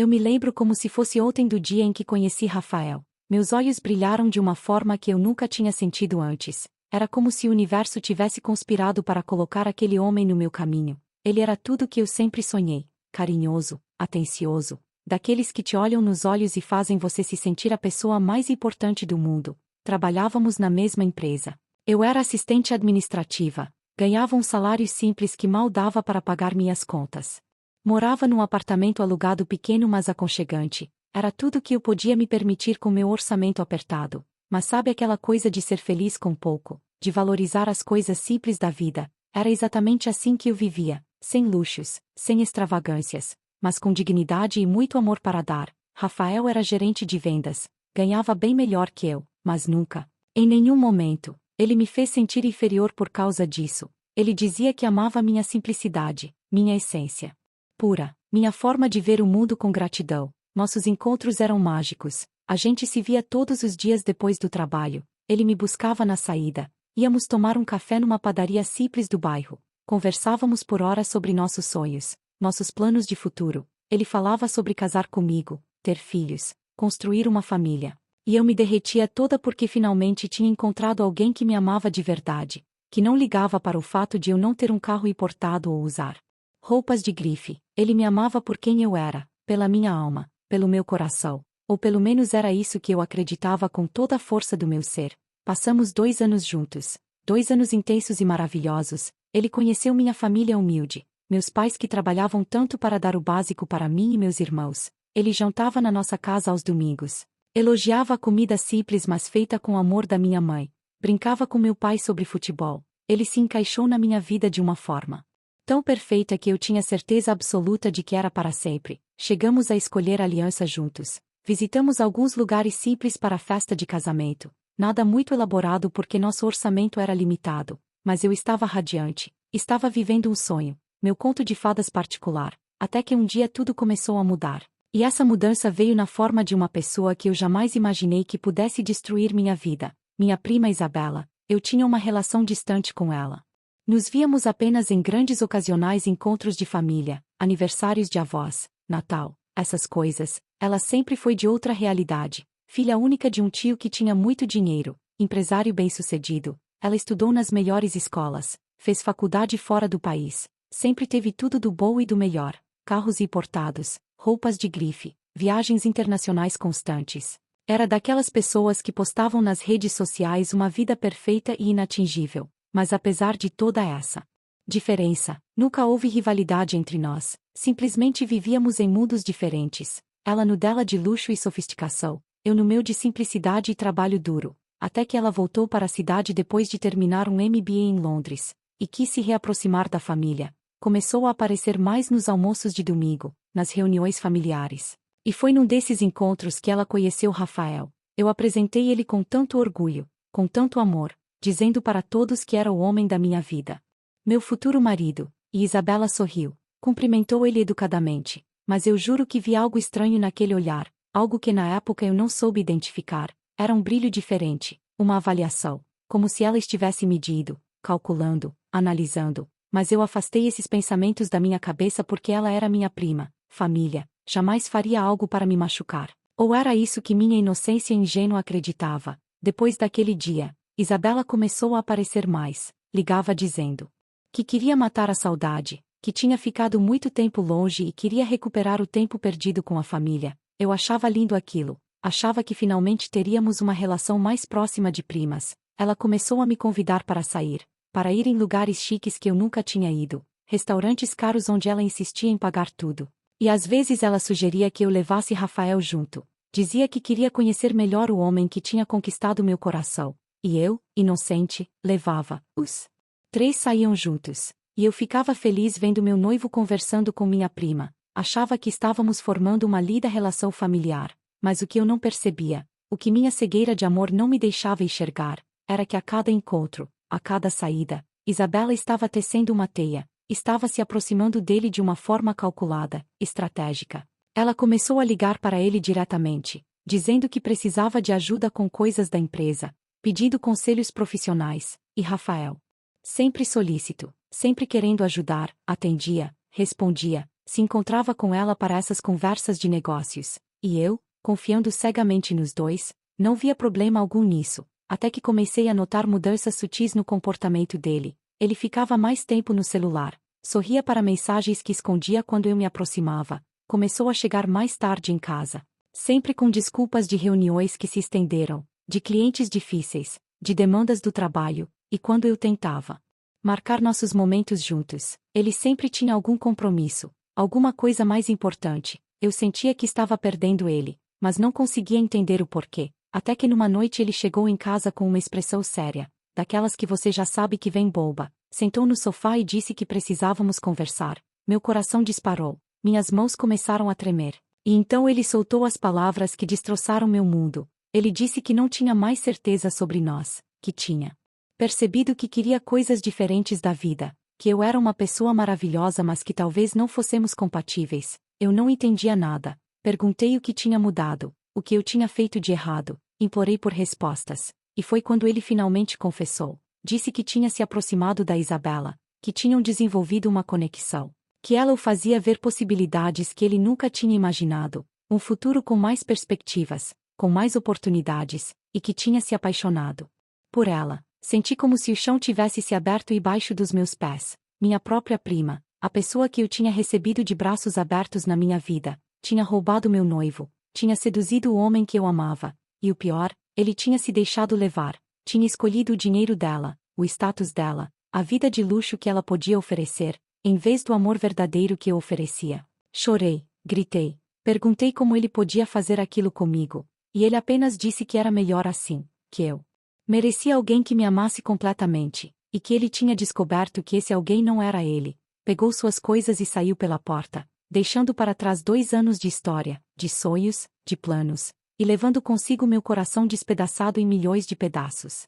Eu me lembro como se fosse ontem do dia em que conheci Rafael. Meus olhos brilharam de uma forma que eu nunca tinha sentido antes. Era como se o universo tivesse conspirado para colocar aquele homem no meu caminho. Ele era tudo o que eu sempre sonhei: carinhoso, atencioso, daqueles que te olham nos olhos e fazem você se sentir a pessoa mais importante do mundo. Trabalhávamos na mesma empresa. Eu era assistente administrativa, ganhava um salário simples que mal dava para pagar minhas contas. Morava num apartamento alugado pequeno mas aconchegante. Era tudo o que eu podia me permitir com meu orçamento apertado. Mas sabe aquela coisa de ser feliz com pouco, de valorizar as coisas simples da vida? Era exatamente assim que eu vivia, sem luxos, sem extravagâncias, mas com dignidade e muito amor para dar. Rafael era gerente de vendas, ganhava bem melhor que eu, mas nunca, em nenhum momento, ele me fez sentir inferior por causa disso. Ele dizia que amava minha simplicidade, minha essência pura, minha forma de ver o mundo com gratidão. Nossos encontros eram mágicos. A gente se via todos os dias depois do trabalho. Ele me buscava na saída. Íamos tomar um café numa padaria simples do bairro. Conversávamos por horas sobre nossos sonhos, nossos planos de futuro. Ele falava sobre casar comigo, ter filhos, construir uma família. E eu me derretia toda porque finalmente tinha encontrado alguém que me amava de verdade, que não ligava para o fato de eu não ter um carro importado ou usar roupas de grife. Ele me amava por quem eu era, pela minha alma, pelo meu coração. Ou pelo menos era isso que eu acreditava com toda a força do meu ser. Passamos 2 anos juntos. 2 anos intensos e maravilhosos. Ele conheceu minha família humilde, meus pais que trabalhavam tanto para dar o básico para mim e meus irmãos. Ele jantava na nossa casa aos domingos. Elogiava a comida simples mas feita com amor da minha mãe. Brincava com meu pai sobre futebol. Ele se encaixou na minha vida de uma forma tão perfeita que eu tinha certeza absoluta de que era para sempre. Chegamos a escolher aliança juntos. Visitamos alguns lugares simples para a festa de casamento. Nada muito elaborado porque nosso orçamento era limitado. Mas eu estava radiante. Estava vivendo um sonho. Meu conto de fadas particular. Até que um dia tudo começou a mudar. E essa mudança veio na forma de uma pessoa que eu jamais imaginei que pudesse destruir minha vida. Minha prima Isabela. Eu tinha uma relação distante com ela. Nos víamos apenas em grandes ocasionais encontros de família, aniversários de avós, Natal, essas coisas. Ela sempre foi de outra realidade, filha única de um tio que tinha muito dinheiro, empresário bem-sucedido. Ela estudou nas melhores escolas, fez faculdade fora do país, sempre teve tudo do bom e do melhor, carros importados, roupas de grife, viagens internacionais constantes. Era daquelas pessoas que postavam nas redes sociais uma vida perfeita e inatingível. Mas apesar de toda essa diferença, nunca houve rivalidade entre nós, simplesmente vivíamos em mundos diferentes. Ela no dela de luxo e sofisticação, eu no meu de simplicidade e trabalho duro, até que ela voltou para a cidade depois de terminar um MBA em Londres, e quis se reaproximar da família. Começou a aparecer mais nos almoços de domingo, nas reuniões familiares. E foi num desses encontros que ela conheceu Rafael. Eu apresentei ele com tanto orgulho, com tanto amor, dizendo para todos que era o homem da minha vida. Meu futuro marido. E Isabela sorriu, cumprimentou ele educadamente, mas eu juro que vi algo estranho naquele olhar, algo que na época eu não soube identificar. Era um brilho diferente, uma avaliação, como se ela estivesse medindo, calculando, analisando, mas eu afastei esses pensamentos da minha cabeça porque ela era minha prima, família, jamais faria algo para me machucar. Ou era isso que minha inocência ingênua acreditava? Depois daquele dia, Isabela começou a aparecer mais, ligava dizendo que queria matar a saudade, que tinha ficado muito tempo longe e queria recuperar o tempo perdido com a família. Eu achava lindo aquilo, achava que finalmente teríamos uma relação mais próxima de primas. Ela começou a me convidar para sair, para ir em lugares chiques que eu nunca tinha ido, restaurantes caros onde ela insistia em pagar tudo. E às vezes ela sugeria que eu levasse Rafael junto. Dizia que queria conhecer melhor o homem que tinha conquistado meu coração. E eu, inocente, levava. Os 3 saíam juntos. E eu ficava feliz vendo meu noivo conversando com minha prima. Achava que estávamos formando uma linda relação familiar. Mas o que eu não percebia, o que minha cegueira de amor não me deixava enxergar, era que a cada encontro, a cada saída, Isabela estava tecendo uma teia, estava se aproximando dele de uma forma calculada, estratégica. Ela começou a ligar para ele diretamente, dizendo que precisava de ajuda com coisas da empresa, pedindo conselhos profissionais, e Rafael, sempre solícito, sempre querendo ajudar, atendia, respondia, se encontrava com ela para essas conversas de negócios, e eu, confiando cegamente nos dois, não via problema algum nisso, até que comecei a notar mudanças sutis no comportamento dele. Ele ficava mais tempo no celular, sorria para mensagens que escondia quando eu me aproximava, começou a chegar mais tarde em casa, sempre com desculpas de reuniões que se estenderam, de clientes difíceis, de demandas do trabalho, e quando eu tentava marcar nossos momentos juntos, ele sempre tinha algum compromisso, alguma coisa mais importante. Eu sentia que estava perdendo ele, mas não conseguia entender o porquê, até que numa noite ele chegou em casa com uma expressão séria, daquelas que você já sabe que vem boba, sentou no sofá e disse que precisávamos conversar. Meu coração disparou, minhas mãos começaram a tremer. E então ele soltou as palavras que destroçaram meu mundo. Ele disse que não tinha mais certeza sobre nós, que tinha percebido que queria coisas diferentes da vida, que eu era uma pessoa maravilhosa mas que talvez não fossemos compatíveis. Eu não entendia nada. Perguntei o que tinha mudado, o que eu tinha feito de errado, implorei por respostas. E foi quando ele finalmente confessou. Disse que tinha se aproximado da Isabela, que tinham desenvolvido uma conexão, que ela o fazia ver possibilidades que ele nunca tinha imaginado, um futuro com mais perspectivas, com mais oportunidades, e que tinha se apaixonado por ela. Senti como se o chão tivesse se aberto embaixo dos meus pés. Minha própria prima, a pessoa que eu tinha recebido de braços abertos na minha vida, tinha roubado meu noivo, tinha seduzido o homem que eu amava, e o pior, ele tinha se deixado levar, tinha escolhido o dinheiro dela, o status dela, a vida de luxo que ela podia oferecer, em vez do amor verdadeiro que eu oferecia. Chorei, gritei, perguntei como ele podia fazer aquilo comigo, e ele apenas disse que era melhor assim, que eu merecia alguém que me amasse completamente, e que ele tinha descoberto que esse alguém não era ele. Pegou suas coisas e saiu pela porta, deixando para trás 2 anos de história, de sonhos, de planos, e levando consigo meu coração despedaçado em milhões de pedaços.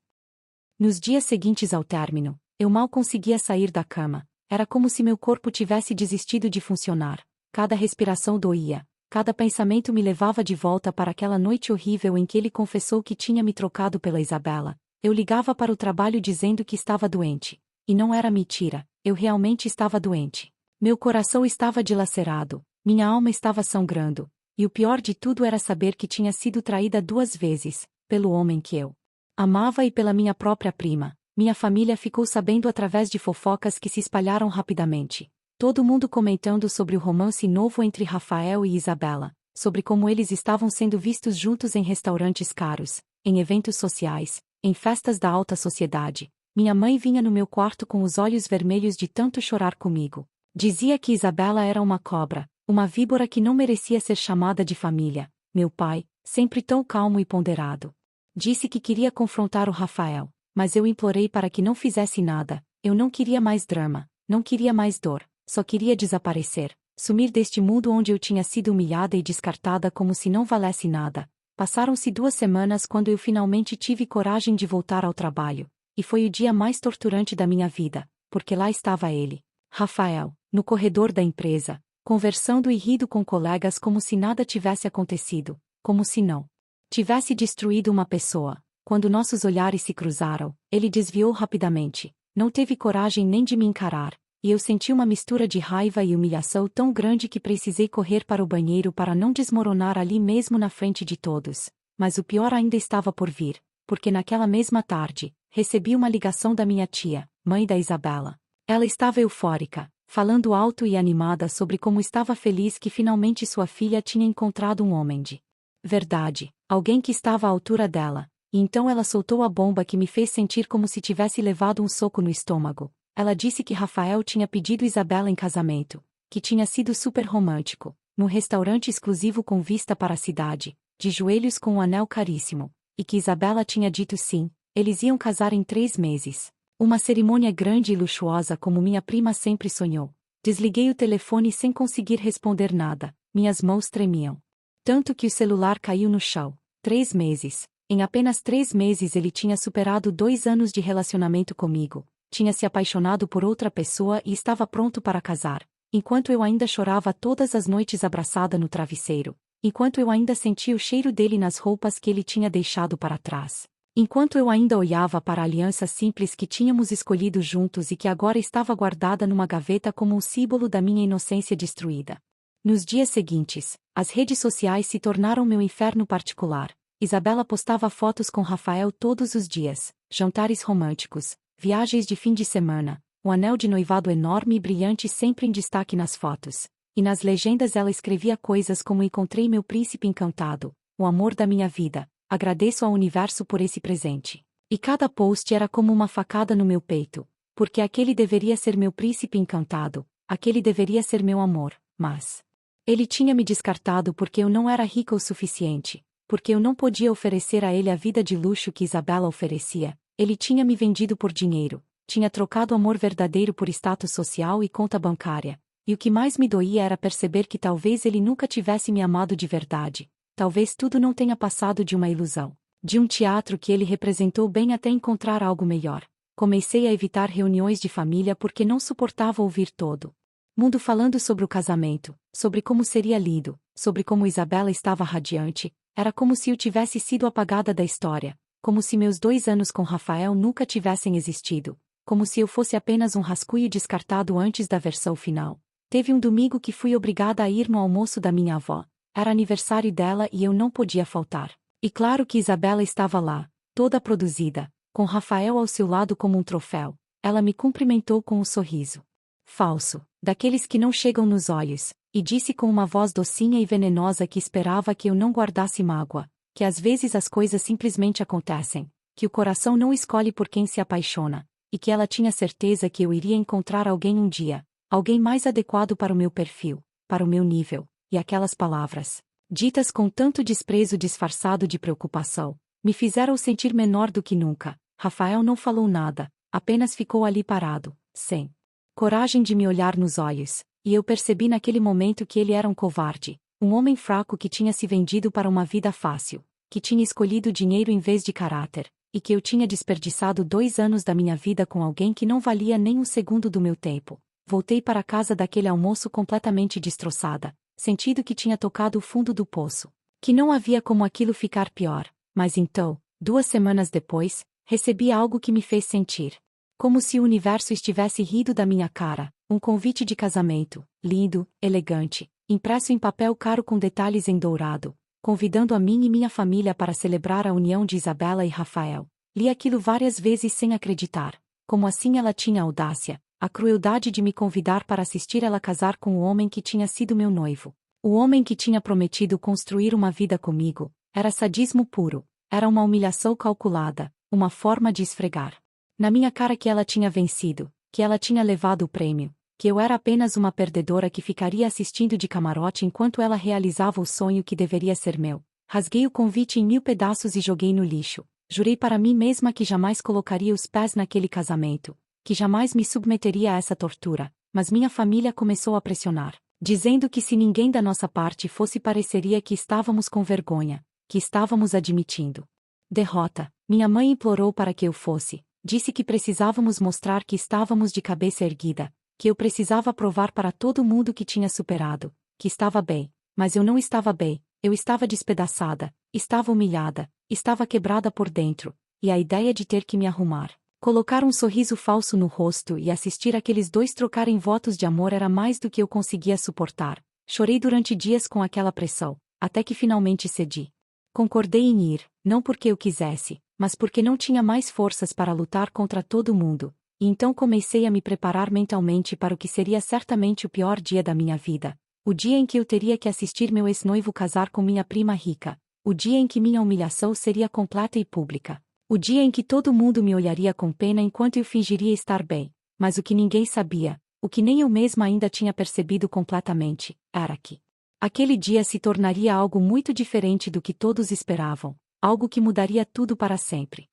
Nos dias seguintes ao término, eu mal conseguia sair da cama, era como se meu corpo tivesse desistido de funcionar, cada respiração doía, cada pensamento me levava de volta para aquela noite horrível em que ele confessou que tinha me trocado pela Isabela. Eu ligava para o trabalho dizendo que estava doente. E não era mentira, eu realmente estava doente. Meu coração estava dilacerado, minha alma estava sangrando, e o pior de tudo era saber que tinha sido traída 2 vezes, pelo homem que eu amava e pela minha própria prima. Minha família ficou sabendo através de fofocas que se espalharam rapidamente. Todo mundo comentando sobre o romance novo entre Rafael e Isabela, sobre como eles estavam sendo vistos juntos em restaurantes caros, em eventos sociais, em festas da alta sociedade. Minha mãe vinha no meu quarto com os olhos vermelhos de tanto chorar comigo. Dizia que Isabela era uma cobra, uma víbora que não merecia ser chamada de família. Meu pai, sempre tão calmo e ponderado, disse que queria confrontar o Rafael, mas eu implorei para que não fizesse nada. Eu não queria mais drama, não queria mais dor. Só queria desaparecer, sumir deste mundo onde eu tinha sido humilhada e descartada como se não valesse nada. Passaram-se 2 semanas quando eu finalmente tive coragem de voltar ao trabalho, e foi o dia mais torturante da minha vida, porque lá estava ele, Rafael, no corredor da empresa, conversando e rindo com colegas como se nada tivesse acontecido, como se não tivesse destruído uma pessoa. Quando nossos olhares se cruzaram, ele desviou rapidamente, não teve coragem nem de me encarar. E eu senti uma mistura de raiva e humilhação tão grande que precisei correr para o banheiro para não desmoronar ali mesmo na frente de todos. Mas o pior ainda estava por vir, porque naquela mesma tarde, recebi uma ligação da minha tia, mãe da Isabela. Ela estava eufórica, falando alto e animada sobre como estava feliz que finalmente sua filha tinha encontrado um homem de verdade, alguém que estava à altura dela. E então ela soltou a bomba que me fez sentir como se tivesse levado um soco no estômago. Ela disse que Rafael tinha pedido Isabela em casamento, que tinha sido super romântico, num restaurante exclusivo com vista para a cidade, de joelhos com um anel caríssimo, e que Isabela tinha dito sim, eles iam casar em 3 meses. Uma cerimônia grande e luxuosa como minha prima sempre sonhou. Desliguei o telefone sem conseguir responder nada, minhas mãos tremiam. Tanto que o celular caiu no chão. 3 meses. Em apenas 3 meses ele tinha superado 2 anos de relacionamento comigo. Tinha se apaixonado por outra pessoa e estava pronto para casar, enquanto eu ainda chorava todas as noites abraçada no travesseiro, enquanto eu ainda sentia o cheiro dele nas roupas que ele tinha deixado para trás. Enquanto eu ainda olhava para a aliança simples que tínhamos escolhido juntos e que agora estava guardada numa gaveta como um símbolo da minha inocência destruída. Nos dias seguintes, as redes sociais se tornaram meu inferno particular. Isabela postava fotos com Rafael todos os dias, jantares românticos, viagens de fim de semana, um anel de noivado enorme e brilhante sempre em destaque nas fotos. E nas legendas ela escrevia coisas como: encontrei meu príncipe encantado, o amor da minha vida, agradeço ao universo por esse presente. E cada post era como uma facada no meu peito, porque aquele deveria ser meu príncipe encantado, aquele deveria ser meu amor, mas ele tinha me descartado porque eu não era rica o suficiente, porque eu não podia oferecer a ele a vida de luxo que Isabela oferecia. Ele tinha me vendido por dinheiro, tinha trocado amor verdadeiro por status social e conta bancária. E o que mais me doía era perceber que talvez ele nunca tivesse me amado de verdade. Talvez tudo não tenha passado de uma ilusão, de um teatro que ele representou bem até encontrar algo melhor. Comecei a evitar reuniões de família porque não suportava ouvir todo mundo falando sobre o casamento, sobre como seria lindo, sobre como Isabela estava radiante. Era como se eu tivesse sido apagada da história, como se meus 2 anos com Rafael nunca tivessem existido, como se eu fosse apenas um rascunho descartado antes da versão final. Teve um domingo que fui obrigada a ir no almoço da minha avó. Era aniversário dela e eu não podia faltar. E claro que Isabela estava lá, toda produzida, com Rafael ao seu lado como um troféu. Ela me cumprimentou com um sorriso falso, daqueles que não chegam nos olhos, e disse com uma voz docinha e venenosa que esperava que eu não guardasse mágoa, que às vezes as coisas simplesmente acontecem, que o coração não escolhe por quem se apaixona, e que ela tinha certeza que eu iria encontrar alguém um dia, alguém mais adequado para o meu perfil, para o meu nível. E aquelas palavras, ditas com tanto desprezo disfarçado de preocupação, me fizeram sentir menor do que nunca. Rafael não falou nada, apenas ficou ali parado, sem coragem de me olhar nos olhos, e eu percebi naquele momento que ele era um covarde, um homem fraco que tinha se vendido para uma vida fácil, que tinha escolhido dinheiro em vez de caráter, e que eu tinha desperdiçado 2 anos da minha vida com alguém que não valia nem um segundo do meu tempo. Voltei para casa daquele almoço completamente destroçada, sentindo que tinha tocado o fundo do poço, que não havia como aquilo ficar pior. Mas então, 2 semanas depois, recebi algo que me fez sentir como se o universo estivesse rindo da minha cara, um convite de casamento, lindo, elegante, impresso em papel caro com detalhes em dourado, convidando a mim e minha família para celebrar a união de Isabela e Rafael. Li aquilo várias vezes sem acreditar. Como assim ela tinha a audácia, a crueldade de me convidar para assistir ela casar com o homem que tinha sido meu noivo. O homem que tinha prometido construir uma vida comigo. Era sadismo puro. Era uma humilhação calculada, uma forma de esfregar na minha cara que ela tinha vencido, que ela tinha levado o prêmio, que eu era apenas uma perdedora que ficaria assistindo de camarote enquanto ela realizava o sonho que deveria ser meu. Rasguei o convite em 1000 pedaços e joguei no lixo. Jurei para mim mesma que jamais colocaria os pés naquele casamento, que jamais me submeteria a essa tortura, mas minha família começou a pressionar, dizendo que se ninguém da nossa parte fosse pareceria que estávamos com vergonha, que estávamos admitindo derrota. Minha mãe implorou para que eu fosse. Disse que precisávamos mostrar que estávamos de cabeça erguida, que eu precisava provar para todo mundo que tinha superado, que estava bem. Mas eu não estava bem, eu estava despedaçada, estava humilhada, estava quebrada por dentro, e a ideia de ter que me arrumar, colocar um sorriso falso no rosto e assistir aqueles 2 trocarem votos de amor era mais do que eu conseguia suportar. Chorei durante dias com aquela pressão, até que finalmente cedi. Concordei em ir, não porque eu quisesse, mas porque não tinha mais forças para lutar contra todo mundo, e então comecei a me preparar mentalmente para o que seria certamente o pior dia da minha vida. O dia em que eu teria que assistir meu ex-noivo casar com minha prima rica. O dia em que minha humilhação seria completa e pública. O dia em que todo mundo me olharia com pena enquanto eu fingiria estar bem. Mas o que ninguém sabia, o que nem eu mesma ainda tinha percebido completamente, era que aquele dia se tornaria algo muito diferente do que todos esperavam. Algo que mudaria tudo para sempre.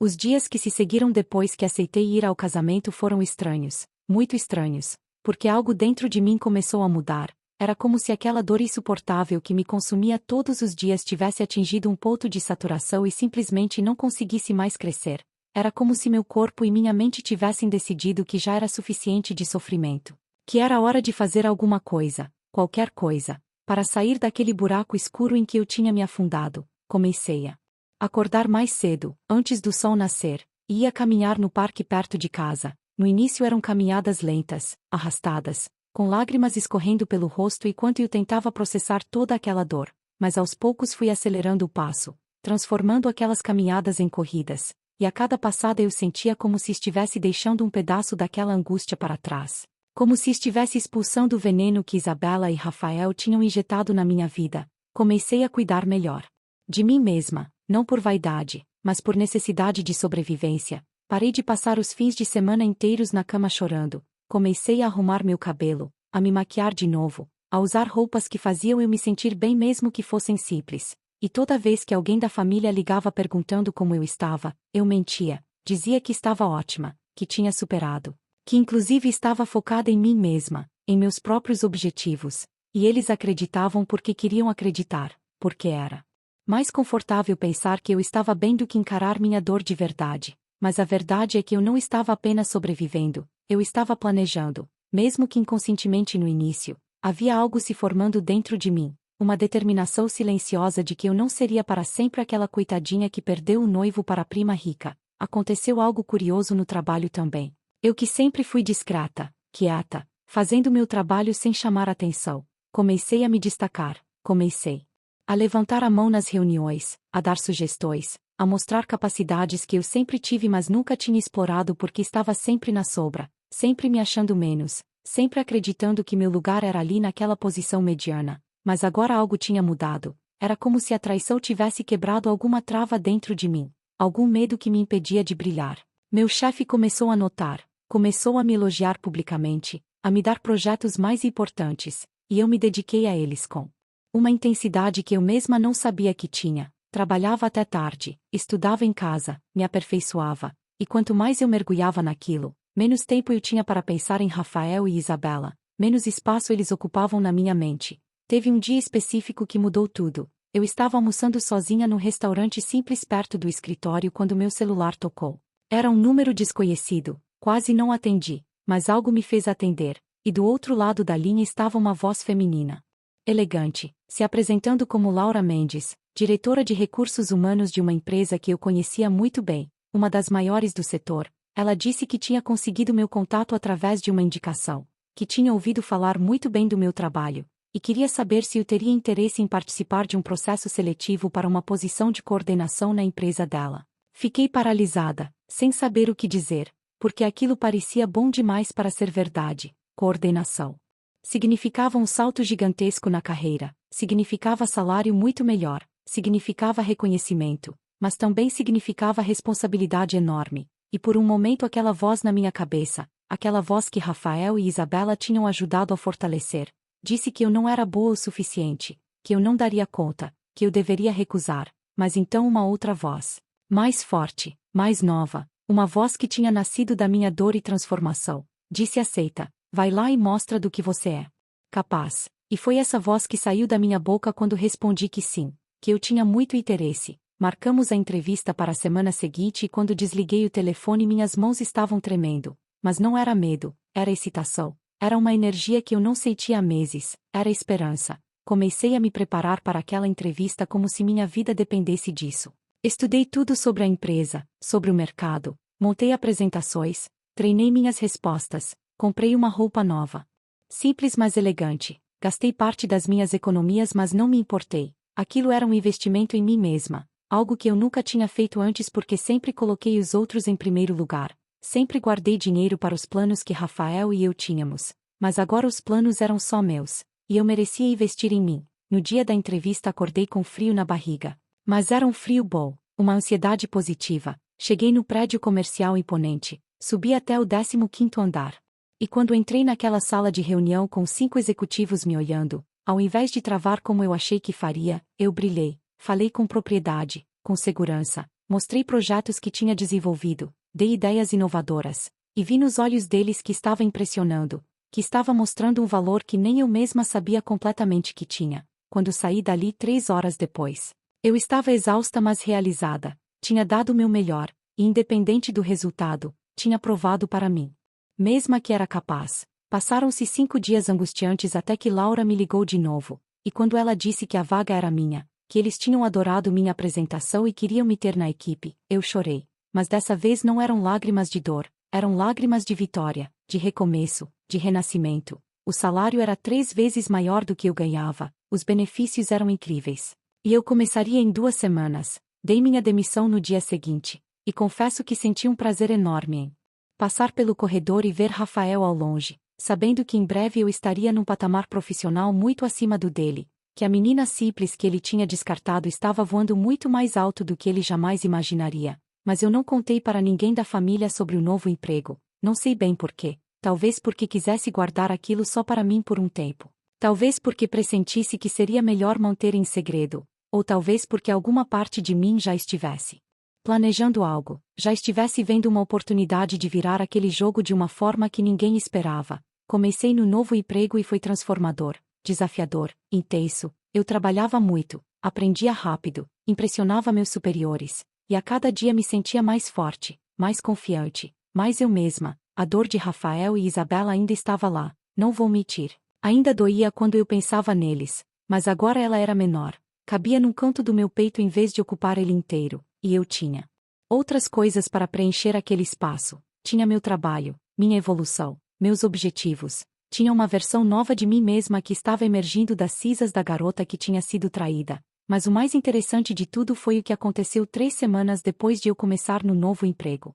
Os dias que se seguiram depois que aceitei ir ao casamento foram estranhos, muito estranhos, porque algo dentro de mim começou a mudar. Era como se aquela dor insuportável que me consumia todos os dias tivesse atingido um ponto de saturação e simplesmente não conseguisse mais crescer. Era como se meu corpo e minha mente tivessem decidido que já era suficiente de sofrimento, que era hora de fazer alguma coisa, qualquer coisa, para sair daquele buraco escuro em que eu tinha me afundado. Comecei a Acordar mais cedo, antes do sol nascer, e ia caminhar no parque perto de casa. No início eram caminhadas lentas, arrastadas, com lágrimas escorrendo pelo rosto enquanto eu tentava processar toda aquela dor, mas aos poucos fui acelerando o passo, transformando aquelas caminhadas em corridas, e a cada passada eu sentia como se estivesse deixando um pedaço daquela angústia para trás. Como se estivesse expulsando o veneno que Isabela e Rafael tinham injetado na minha vida. Comecei a cuidar melhor de mim mesma, não por vaidade, mas por necessidade de sobrevivência. Parei de passar os fins de semana inteiros na cama chorando. Comecei a arrumar meu cabelo, a me maquiar de novo, a usar roupas que faziam eu me sentir bem mesmo que fossem simples. E toda vez que alguém da família ligava perguntando como eu estava, eu mentia, dizia que estava ótima, que tinha superado, que inclusive estava focada em mim mesma, em meus próprios objetivos, e eles acreditavam porque queriam acreditar, porque era mais confortável pensar que eu estava bem do que encarar minha dor de verdade. Mas a verdade é que eu não estava apenas sobrevivendo, eu estava planejando, mesmo que inconscientemente no início, havia algo se formando dentro de mim. Uma determinação silenciosa de que eu não seria para sempre aquela coitadinha que perdeu o noivo para a prima rica. Aconteceu algo curioso no trabalho também. Eu que sempre fui discreta, quieta, fazendo meu trabalho sem chamar atenção. Comecei a me destacar, comecei a levantar a mão nas reuniões, a dar sugestões, a mostrar capacidades que eu sempre tive mas nunca tinha explorado porque estava sempre na sombra, sempre me achando menos, sempre acreditando que meu lugar era ali naquela posição mediana. Mas agora algo tinha mudado. Era como se a traição tivesse quebrado alguma trava dentro de mim, algum medo que me impedia de brilhar. Meu chefe começou a notar, começou a me elogiar publicamente, a me dar projetos mais importantes, e eu me dediquei a eles com uma intensidade que eu mesma não sabia que tinha. Trabalhava até tarde, estudava em casa, me aperfeiçoava, e quanto mais eu mergulhava naquilo, menos tempo eu tinha para pensar em Rafael e Isabela, menos espaço eles ocupavam na minha mente. Teve um dia específico que mudou tudo. Eu estava almoçando sozinha num restaurante simples perto do escritório quando meu celular tocou. Era um número desconhecido, quase não atendi, mas algo me fez atender, e do outro lado da linha estava uma voz feminina. Elegante, se apresentando como Laura Mendes, diretora de recursos humanos de uma empresa que eu conhecia muito bem, uma das maiores do setor. Ela disse que tinha conseguido meu contato através de uma indicação, que tinha ouvido falar muito bem do meu trabalho, e queria saber se eu teria interesse em participar de um processo seletivo para uma posição de coordenação na empresa dela. Fiquei paralisada, sem saber o que dizer, porque aquilo parecia bom demais para ser verdade. Coordenação significava um salto gigantesco na carreira, significava salário muito melhor, significava reconhecimento, mas também significava responsabilidade enorme. E por um momento aquela voz na minha cabeça, aquela voz que Rafael e Isabela tinham ajudado a fortalecer, disse que eu não era boa o suficiente, que eu não daria conta, que eu deveria recusar. Mas então uma outra voz, mais forte, mais nova, uma voz que tinha nascido da minha dor e transformação, disse: aceita, vai lá e mostra do que você é capaz. E foi essa voz que saiu da minha boca quando respondi que sim, que eu tinha muito interesse. Marcamos a entrevista para a semana seguinte e quando desliguei o telefone minhas mãos estavam tremendo. Mas não era medo, era excitação. Era uma energia que eu não sentia há meses, era esperança. Comecei a me preparar para aquela entrevista como se minha vida dependesse disso. Estudei tudo sobre a empresa, sobre o mercado, montei apresentações, treinei minhas respostas, comprei uma roupa nova. Simples mas elegante. Gastei parte das minhas economias mas não me importei. Aquilo era um investimento em mim mesma, algo que eu nunca tinha feito antes porque sempre coloquei os outros em primeiro lugar. Sempre guardei dinheiro para os planos que Rafael e eu tínhamos, mas agora os planos eram só meus, e eu merecia investir em mim. No dia da entrevista acordei com frio na barriga, mas era um frio bom, uma ansiedade positiva. Cheguei no prédio comercial imponente, subi até o 15º andar. E quando entrei naquela sala de reunião com 5 executivos me olhando, ao invés de travar como eu achei que faria, eu brilhei, falei com propriedade, com segurança, mostrei projetos que tinha desenvolvido. Dei ideias inovadoras, e vi nos olhos deles que estava impressionando, que estava mostrando um valor que nem eu mesma sabia completamente que tinha. Quando saí dali 3 horas depois, eu estava exausta mas realizada, tinha dado o meu melhor, e independente do resultado, tinha provado para mim mesma que era capaz. Passaram-se 5 dias angustiantes até que Laura me ligou de novo, e quando ela disse que a vaga era minha, que eles tinham adorado minha apresentação e queriam me ter na equipe. Eu chorei. Mas dessa vez não eram lágrimas de dor, eram lágrimas de vitória, de recomeço, de renascimento. O salário era 3 vezes maior do que eu ganhava, os benefícios eram incríveis. E eu começaria em 2 semanas. Dei minha demissão no dia seguinte, e confesso que senti um prazer enorme em passar pelo corredor e ver Rafael ao longe, sabendo que em breve eu estaria num patamar profissional muito acima do dele, que a menina simples que ele tinha descartado estava voando muito mais alto do que ele jamais imaginaria. Mas eu não contei para ninguém da família sobre o novo emprego, não sei bem porquê, talvez porque quisesse guardar aquilo só para mim por um tempo. Talvez porque pressentisse que seria melhor manter em segredo, ou talvez porque alguma parte de mim já estivesse planejando algo, já estivesse vendo uma oportunidade de virar aquele jogo de uma forma que ninguém esperava. Comecei no novo emprego e foi transformador, desafiador, intenso. Eu trabalhava muito, aprendia rápido, impressionava meus superiores, e a cada dia me sentia mais forte, mais confiante, mais eu mesma. A dor de Rafael e Isabela ainda estava lá, não vou mentir. Ainda doía quando eu pensava neles, mas agora ela era menor, cabia num canto do meu peito em vez de ocupar ele inteiro. E eu tinha outras coisas para preencher aquele espaço. Tinha meu trabalho, minha evolução, meus objetivos. Tinha uma versão nova de mim mesma que estava emergindo das cinzas da garota que tinha sido traída. Mas o mais interessante de tudo foi o que aconteceu 3 semanas depois de eu começar no novo emprego.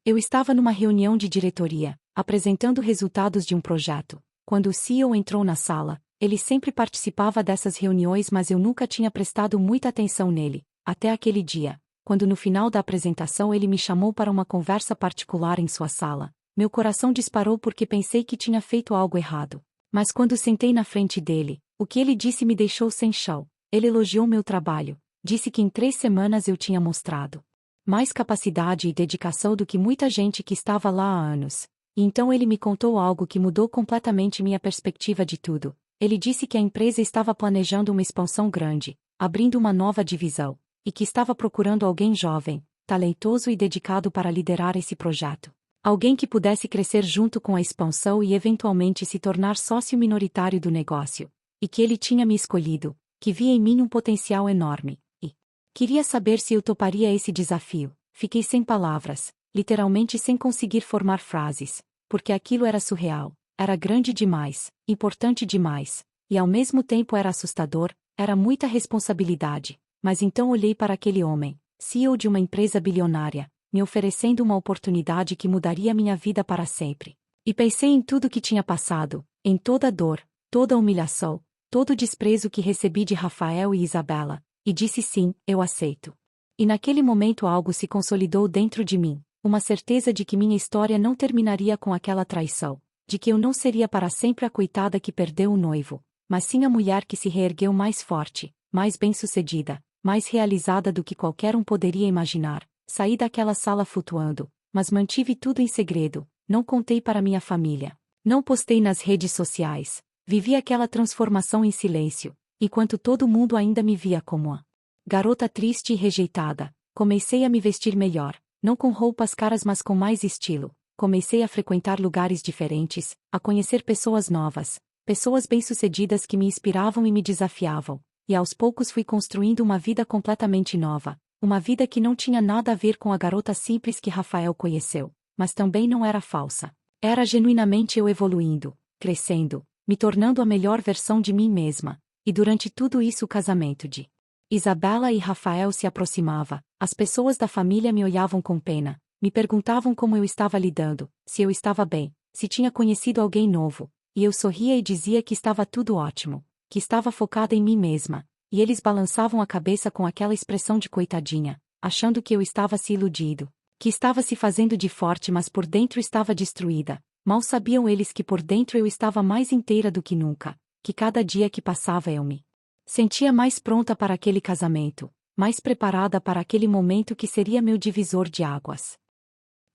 Eu estava numa reunião de diretoria, apresentando resultados de um projeto. Quando o CEO entrou na sala, ele sempre participava dessas reuniões, mas eu nunca tinha prestado muita atenção nele, até aquele dia. Quando no final da apresentação ele me chamou para uma conversa particular em sua sala, meu coração disparou porque pensei que tinha feito algo errado. Mas quando sentei na frente dele, o que ele disse me deixou sem chão. Ele elogiou meu trabalho, disse que em 3 semanas eu tinha mostrado mais capacidade e dedicação do que muita gente que estava lá há anos. E então ele me contou algo que mudou completamente minha perspectiva de tudo. Ele disse que a empresa estava planejando uma expansão grande, abrindo uma nova divisão, e que estava procurando alguém jovem, talentoso e dedicado para liderar esse projeto. Alguém que pudesse crescer junto com a expansão e eventualmente se tornar sócio minoritário do negócio. E que ele tinha me escolhido, que via em mim um potencial enorme, e queria saber se eu toparia esse desafio. Fiquei sem palavras, literalmente sem conseguir formar frases, porque aquilo era surreal, era grande demais, importante demais, e ao mesmo tempo era assustador, era muita responsabilidade. Mas então olhei para aquele homem, CEO de uma empresa bilionária, me oferecendo uma oportunidade que mudaria minha vida para sempre. E pensei em tudo que tinha passado, em toda a dor, toda a humilhação, todo o desprezo que recebi de Rafael e Isabela, e disse sim, eu aceito. E naquele momento algo se consolidou dentro de mim, uma certeza de que minha história não terminaria com aquela traição, de que eu não seria para sempre a coitada que perdeu o noivo, mas sim a mulher que se reergueu mais forte, mais bem-sucedida, mais realizada do que qualquer um poderia imaginar. Saí daquela sala flutuando, mas mantive tudo em segredo, não contei para minha família, não postei nas redes sociais, vivi aquela transformação em silêncio, enquanto todo mundo ainda me via como a garota triste e rejeitada. Comecei a me vestir melhor, não com roupas caras mas com mais estilo, comecei a frequentar lugares diferentes, a conhecer pessoas novas, pessoas bem-sucedidas que me inspiravam e me desafiavam. E aos poucos fui construindo uma vida completamente nova, uma vida que não tinha nada a ver com a garota simples que Rafael conheceu, mas também não era falsa. Era genuinamente eu evoluindo, crescendo, me tornando a melhor versão de mim mesma, e durante tudo isso o casamento de Isabela e Rafael se aproximava, as pessoas da família me olhavam com pena, me perguntavam como eu estava lidando, se eu estava bem, se tinha conhecido alguém novo, e eu sorria e dizia que estava tudo ótimo, que estava focada em mim mesma, e eles balançavam a cabeça com aquela expressão de coitadinha, achando que eu estava se iludindo, que estava se fazendo de forte mas por dentro estava destruída. Mal sabiam eles que por dentro eu estava mais inteira do que nunca, que cada dia que passava eu me sentia mais pronta para aquele casamento, mais preparada para aquele momento que seria meu divisor de águas.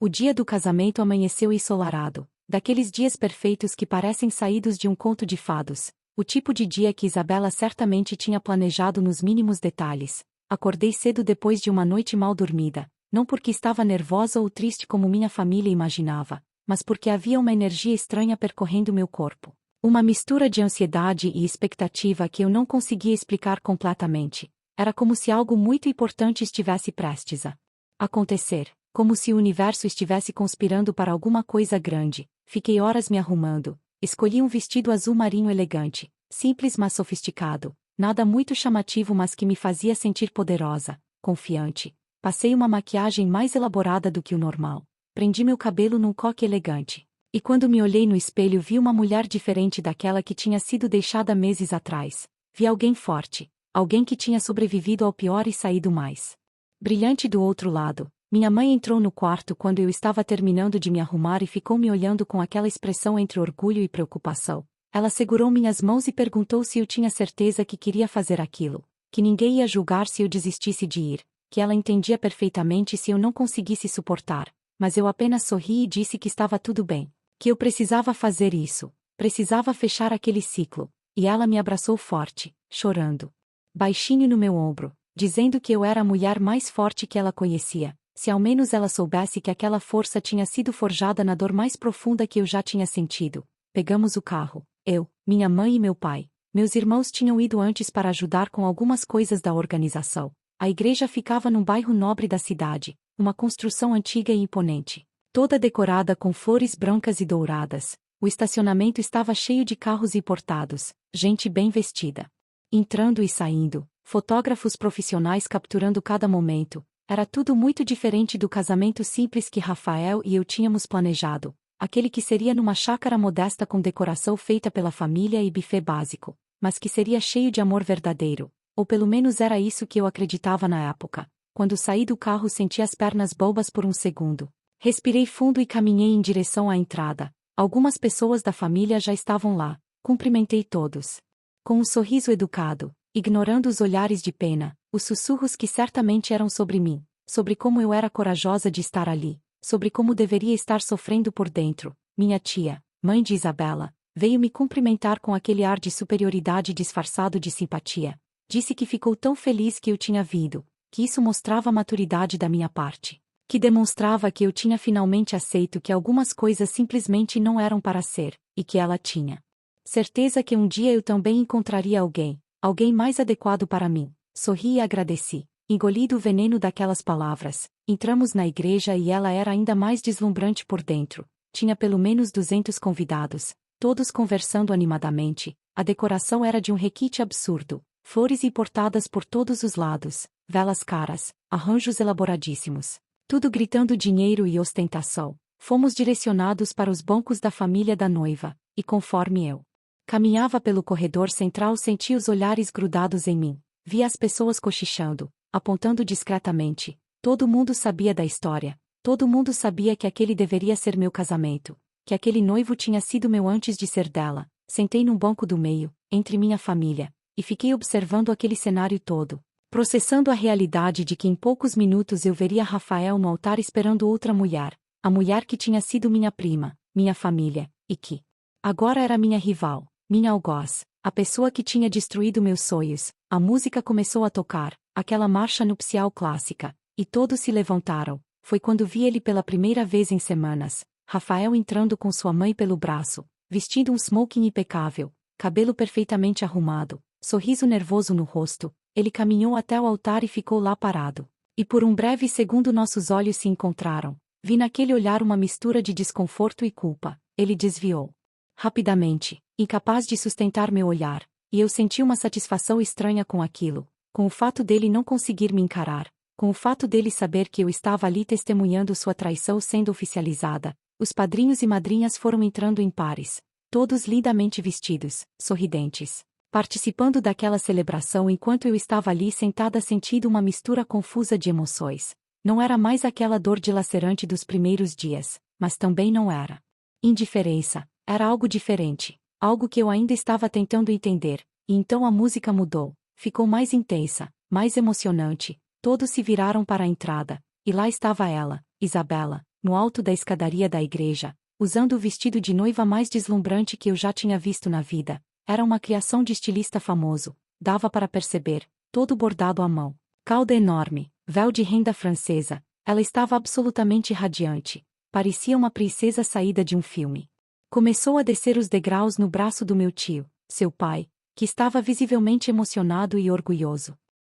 O dia do casamento amanheceu ensolarado, daqueles dias perfeitos que parecem saídos de um conto de fados. O tipo de dia que Isabela certamente tinha planejado nos mínimos detalhes. Acordei cedo depois de uma noite mal dormida, não porque estava nervosa ou triste como minha família imaginava, mas porque havia uma energia estranha percorrendo meu corpo. Uma mistura de ansiedade e expectativa que eu não conseguia explicar completamente. Era como se algo muito importante estivesse prestes a acontecer, como se o universo estivesse conspirando para alguma coisa grande. Fiquei horas me arrumando, escolhi um vestido azul marinho elegante, simples mas sofisticado, nada muito chamativo mas que me fazia sentir poderosa, confiante. Passei uma maquiagem mais elaborada do que o normal. Prendi meu cabelo num coque elegante. E quando me olhei no espelho vi uma mulher diferente daquela que tinha sido deixada meses atrás. Vi alguém forte, alguém que tinha sobrevivido ao pior e saído mais brilhante do outro lado. Minha mãe entrou no quarto quando eu estava terminando de me arrumar e ficou me olhando com aquela expressão entre orgulho e preocupação. Ela segurou minhas mãos e perguntou se eu tinha certeza que queria fazer aquilo, que ninguém ia julgar se eu desistisse de ir, que ela entendia perfeitamente se eu não conseguisse suportar, mas eu apenas sorri e disse que estava tudo bem, que eu precisava fazer isso, precisava fechar aquele ciclo, e ela me abraçou forte, chorando baixinho no meu ombro, dizendo que eu era a mulher mais forte que ela conhecia. Se ao menos ela soubesse que aquela força tinha sido forjada na dor mais profunda que eu já tinha sentido. Pegamos o carro. Eu, minha mãe e meu pai. Meus irmãos tinham ido antes para ajudar com algumas coisas da organização. A igreja ficava num bairro nobre da cidade, uma construção antiga e imponente, toda decorada com flores brancas e douradas. O estacionamento estava cheio de carros importados, gente bem vestida entrando e saindo, fotógrafos profissionais capturando cada momento. Era tudo muito diferente do casamento simples que Rafael e eu tínhamos planejado, aquele que seria numa chácara modesta com decoração feita pela família e buffet básico, mas que seria cheio de amor verdadeiro, ou pelo menos era isso que eu acreditava na época. Quando saí do carro senti as pernas bobas por um segundo. Respirei fundo e caminhei em direção à entrada. Algumas pessoas da família já estavam lá, cumprimentei todos com um sorriso educado, ignorando os olhares de pena, os sussurros que certamente eram sobre mim, sobre como eu era corajosa de estar ali, sobre como deveria estar sofrendo por dentro. Minha tia, mãe de Isabela, veio me cumprimentar com aquele ar de superioridade disfarçado de simpatia. Disse que ficou tão feliz que eu tinha vindo, que isso mostrava a maturidade da minha parte, que demonstrava que eu tinha finalmente aceito que algumas coisas simplesmente não eram para ser, e que ela tinha certeza que um dia eu também encontraria alguém mais adequado para mim. Sorri e agradeci. Engolido o veneno daquelas palavras, entramos na igreja e ela era ainda mais deslumbrante por dentro. Tinha pelo menos 200 convidados, todos conversando animadamente. A decoração era de um requinte absurdo, flores importadas por todos os lados, velas caras, arranjos elaboradíssimos. Tudo gritando dinheiro e ostentação. Fomos direcionados para os bancos da família da noiva, e conforme eu caminhava pelo corredor central senti os olhares grudados em mim. Via as pessoas cochichando, apontando discretamente. Todo mundo sabia da história. Todo mundo sabia que aquele deveria ser meu casamento. Que aquele noivo tinha sido meu antes de ser dela. Sentei num banco do meio, entre minha família, e fiquei observando aquele cenário todo, processando a realidade de que em poucos minutos eu veria Rafael no altar esperando outra mulher. A mulher que tinha sido minha prima, minha família, e que agora era minha rival. Minha algoz, a pessoa que tinha destruído meus sonhos. A música começou a tocar, aquela marcha nupcial clássica, e todos se levantaram. Foi quando vi ele pela primeira vez em semanas. Rafael entrando com sua mãe pelo braço, vestindo um smoking impecável, cabelo perfeitamente arrumado, sorriso nervoso no rosto. Ele caminhou até o altar e ficou lá parado. E por um breve segundo nossos olhos se encontraram. Vi naquele olhar uma mistura de desconforto e culpa. Ele desviou rapidamente, incapaz de sustentar meu olhar, e eu senti uma satisfação estranha com aquilo, com o fato dele não conseguir me encarar, com o fato dele saber que eu estava ali testemunhando sua traição sendo oficializada. Os padrinhos e madrinhas foram entrando em pares, todos lindamente vestidos, sorridentes, participando daquela celebração enquanto eu estava ali sentada sentindo uma mistura confusa de emoções. Não era mais aquela dor dilacerante dos primeiros dias, mas também não era indiferença. Era algo diferente, algo que eu ainda estava tentando entender, e então a música mudou, ficou mais intensa, mais emocionante. Todos se viraram para a entrada, e lá estava ela, Isabela, no alto da escadaria da igreja, usando o vestido de noiva mais deslumbrante que eu já tinha visto na vida. Era uma criação de estilista famoso, dava para perceber, todo bordado à mão, cauda enorme, véu de renda francesa. Ela estava absolutamente radiante, parecia uma princesa saída de um filme. Começou a descer os degraus no braço do meu tio, seu pai, que estava visivelmente emocionado e orgulhoso.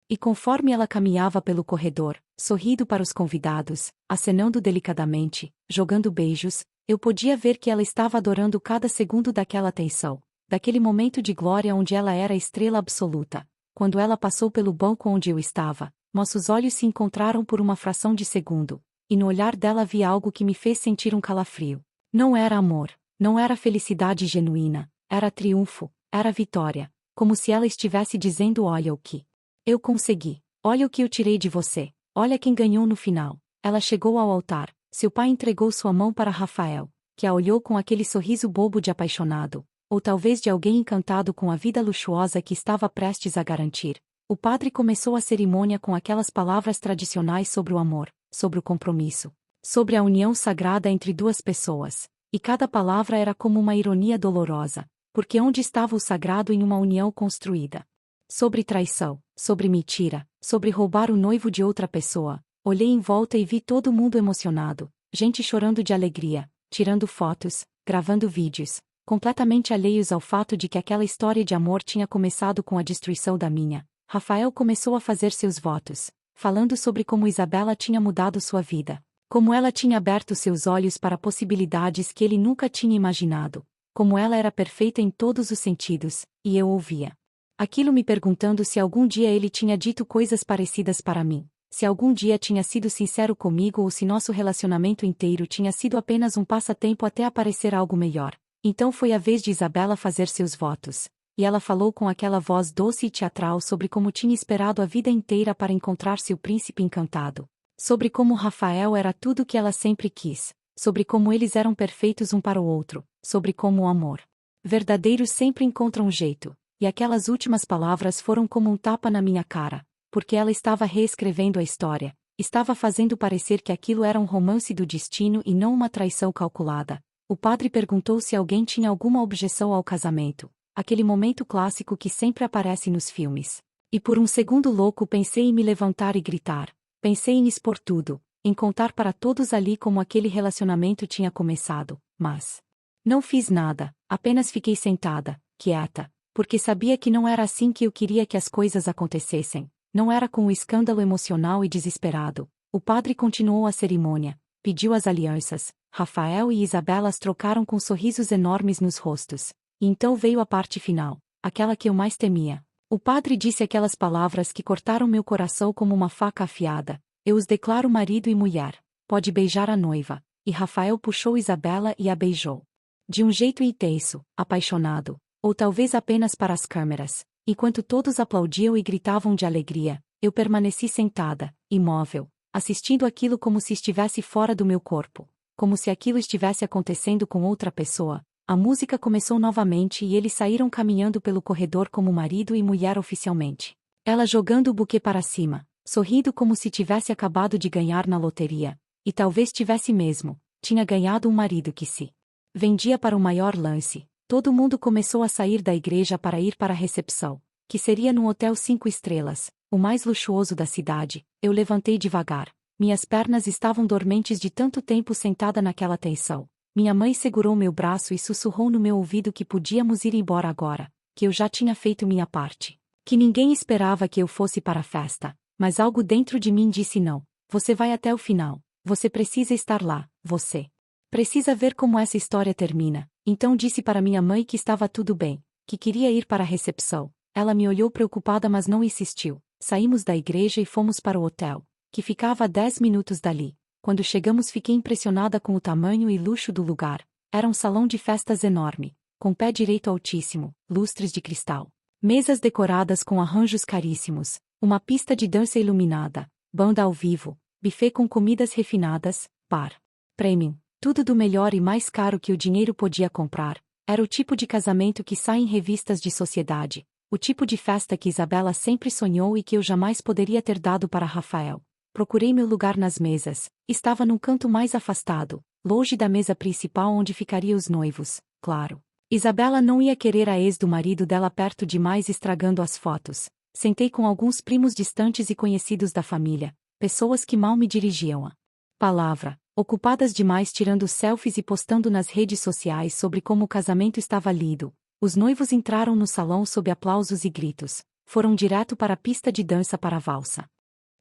E conforme ela caminhava pelo corredor, sorrindo para os convidados, acenando delicadamente, jogando beijos, eu podia ver que ela estava adorando cada segundo daquela atenção, daquele momento de glória onde ela era a estrela absoluta. Quando ela passou pelo banco onde eu estava, nossos olhos se encontraram por uma fração de segundo, e no olhar dela vi algo que me fez sentir um calafrio. Não era amor, não era felicidade genuína, era triunfo, era vitória, como se ela estivesse dizendo: olha o que eu consegui, olha o que eu tirei de você, olha quem ganhou no final. Ela chegou ao altar, seu pai entregou sua mão para Rafael, que a olhou com aquele sorriso bobo de apaixonado, ou talvez de alguém encantado com a vida luxuosa que estava prestes a garantir. O padre começou a cerimônia com aquelas palavras tradicionais sobre o amor, sobre o compromisso, sobre a união sagrada entre duas pessoas, e cada palavra era como uma ironia dolorosa, porque onde estava o sagrado em uma união construída? Sobre traição, sobre mentira, sobre roubar o noivo de outra pessoa. Olhei em volta e vi todo mundo emocionado, gente chorando de alegria, tirando fotos, gravando vídeos, completamente alheios ao fato de que aquela história de amor tinha começado com a destruição da minha. Rafael começou a fazer seus votos, falando sobre como Isabela tinha mudado sua vida, como ela tinha aberto seus olhos para possibilidades que ele nunca tinha imaginado, como ela era perfeita em todos os sentidos, e eu ouvia aquilo me perguntando se algum dia ele tinha dito coisas parecidas para mim, se algum dia tinha sido sincero comigo ou se nosso relacionamento inteiro tinha sido apenas um passatempo até aparecer algo melhor. Então foi a vez de Isabela fazer seus votos, e ela falou com aquela voz doce e teatral sobre como tinha esperado a vida inteira para encontrar seu príncipe encantado, sobre como Rafael era tudo o que ela sempre quis, sobre como eles eram perfeitos um para o outro, sobre como o amor verdadeiro sempre encontra um jeito. E aquelas últimas palavras foram como um tapa na minha cara, porque ela estava reescrevendo a história, estava fazendo parecer que aquilo era um romance do destino e não uma traição calculada. O padre perguntou se alguém tinha alguma objeção ao casamento, aquele momento clássico que sempre aparece nos filmes. E por um segundo louco pensei em me levantar e gritar, pensei em expor tudo, em contar para todos ali como aquele relacionamento tinha começado, mas não fiz nada, apenas fiquei sentada, quieta, porque sabia que não era assim que eu queria que as coisas acontecessem, não era com um escândalo emocional e desesperado. O padre continuou a cerimônia, pediu as alianças, Rafael e Isabela as trocaram com sorrisos enormes nos rostos, e então veio a parte final, aquela que eu mais temia. O padre disse aquelas palavras que cortaram meu coração como uma faca afiada: eu os declaro marido e mulher, pode beijar a noiva, e Rafael puxou Isabela e a beijou. De um jeito intenso, apaixonado, ou talvez apenas para as câmeras, enquanto todos aplaudiam e gritavam de alegria, eu permaneci sentada, imóvel, assistindo aquilo como se estivesse fora do meu corpo, como se aquilo estivesse acontecendo com outra pessoa. A música começou novamente e eles saíram caminhando pelo corredor como marido e mulher oficialmente. Ela jogando o buquê para cima, sorrindo como se tivesse acabado de ganhar na loteria, e talvez tivesse mesmo, tinha ganhado um marido que se vendia para o maior lance. Todo mundo começou a sair da igreja para ir para a recepção, que seria num hotel 5 estrelas, o mais luxuoso da cidade. Eu levantei devagar. Minhas pernas estavam dormentes de tanto tempo sentada naquela tensão. Minha mãe segurou meu braço e sussurrou no meu ouvido que podíamos ir embora agora, que eu já tinha feito minha parte, que ninguém esperava que eu fosse para a festa, mas algo dentro de mim disse não. Você vai até o final, você precisa estar lá, você precisa ver como essa história termina. Então disse para minha mãe que estava tudo bem, que queria ir para a recepção. Ela me olhou preocupada mas não insistiu. Saímos da igreja e fomos para o hotel, que ficava a 10 minutos dali. Quando chegamos fiquei impressionada com o tamanho e luxo do lugar. Era um salão de festas enorme, com pé direito altíssimo, lustres de cristal, mesas decoradas com arranjos caríssimos, uma pista de dança iluminada, banda ao vivo, buffet com comidas refinadas, bar premium. Tudo do melhor e mais caro que o dinheiro podia comprar. Era o tipo de casamento que sai em revistas de sociedade, o tipo de festa que Isabela sempre sonhou e que eu jamais poderia ter dado para Rafael. Procurei meu lugar nas mesas, estava num canto mais afastado, longe da mesa principal onde ficariam os noivos, claro. Isabela não ia querer a ex do marido dela perto demais estragando as fotos. Sentei com alguns primos distantes e conhecidos da família, pessoas que mal me dirigiam a palavra, ocupadas demais tirando selfies e postando nas redes sociais sobre como o casamento estava lindo. Os noivos entraram no salão sob aplausos e gritos. Foram direto para a pista de dança para a valsa.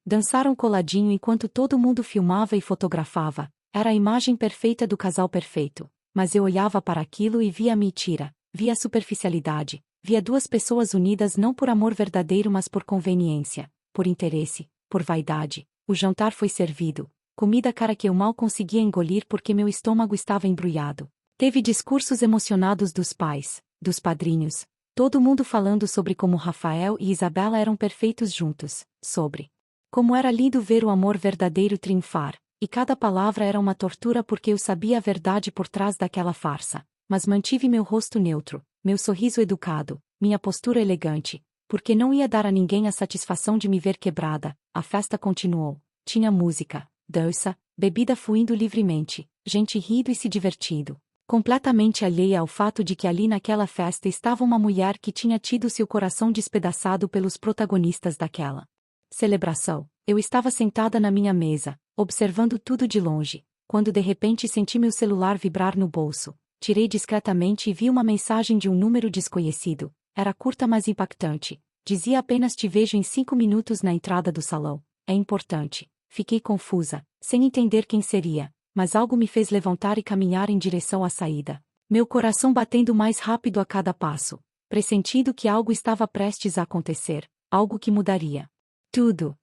Dançaram coladinho enquanto todo mundo filmava e fotografava. Era a imagem perfeita do casal perfeito. Mas eu olhava para aquilo e via a mentira, via a superficialidade, via duas pessoas unidas não por amor verdadeiro mas por conveniência, por interesse, por vaidade. O jantar foi servido. Comida cara que eu mal conseguia engolir porque meu estômago estava embrulhado. Teve discursos emocionados dos pais, dos padrinhos, todo mundo falando sobre como Rafael e Isabela eram perfeitos juntos, sobre como era lindo ver o amor verdadeiro triunfar, e cada palavra era uma tortura porque eu sabia a verdade por trás daquela farsa, mas mantive meu rosto neutro, meu sorriso educado, minha postura elegante, porque não ia dar a ninguém a satisfação de me ver quebrada. A festa continuou. Tinha música, dança, bebida fluindo livremente, gente rindo e se divertindo. Completamente alheia ao fato de que ali naquela festa estava uma mulher que tinha tido seu coração despedaçado pelos protagonistas daquela celebração. Eu estava sentada na minha mesa, observando tudo de longe, quando de repente senti meu celular vibrar no bolso. Tirei discretamente e vi uma mensagem de um número desconhecido. Era curta mas impactante. Dizia apenas: te vejo em 5 minutos na entrada do salão. É importante. Fiquei confusa, sem entender quem seria, mas algo me fez levantar e caminhar em direção à saída. Meu coração batendo mais rápido a cada passo, pressentindo que algo estava prestes a acontecer, algo que mudaria tudo.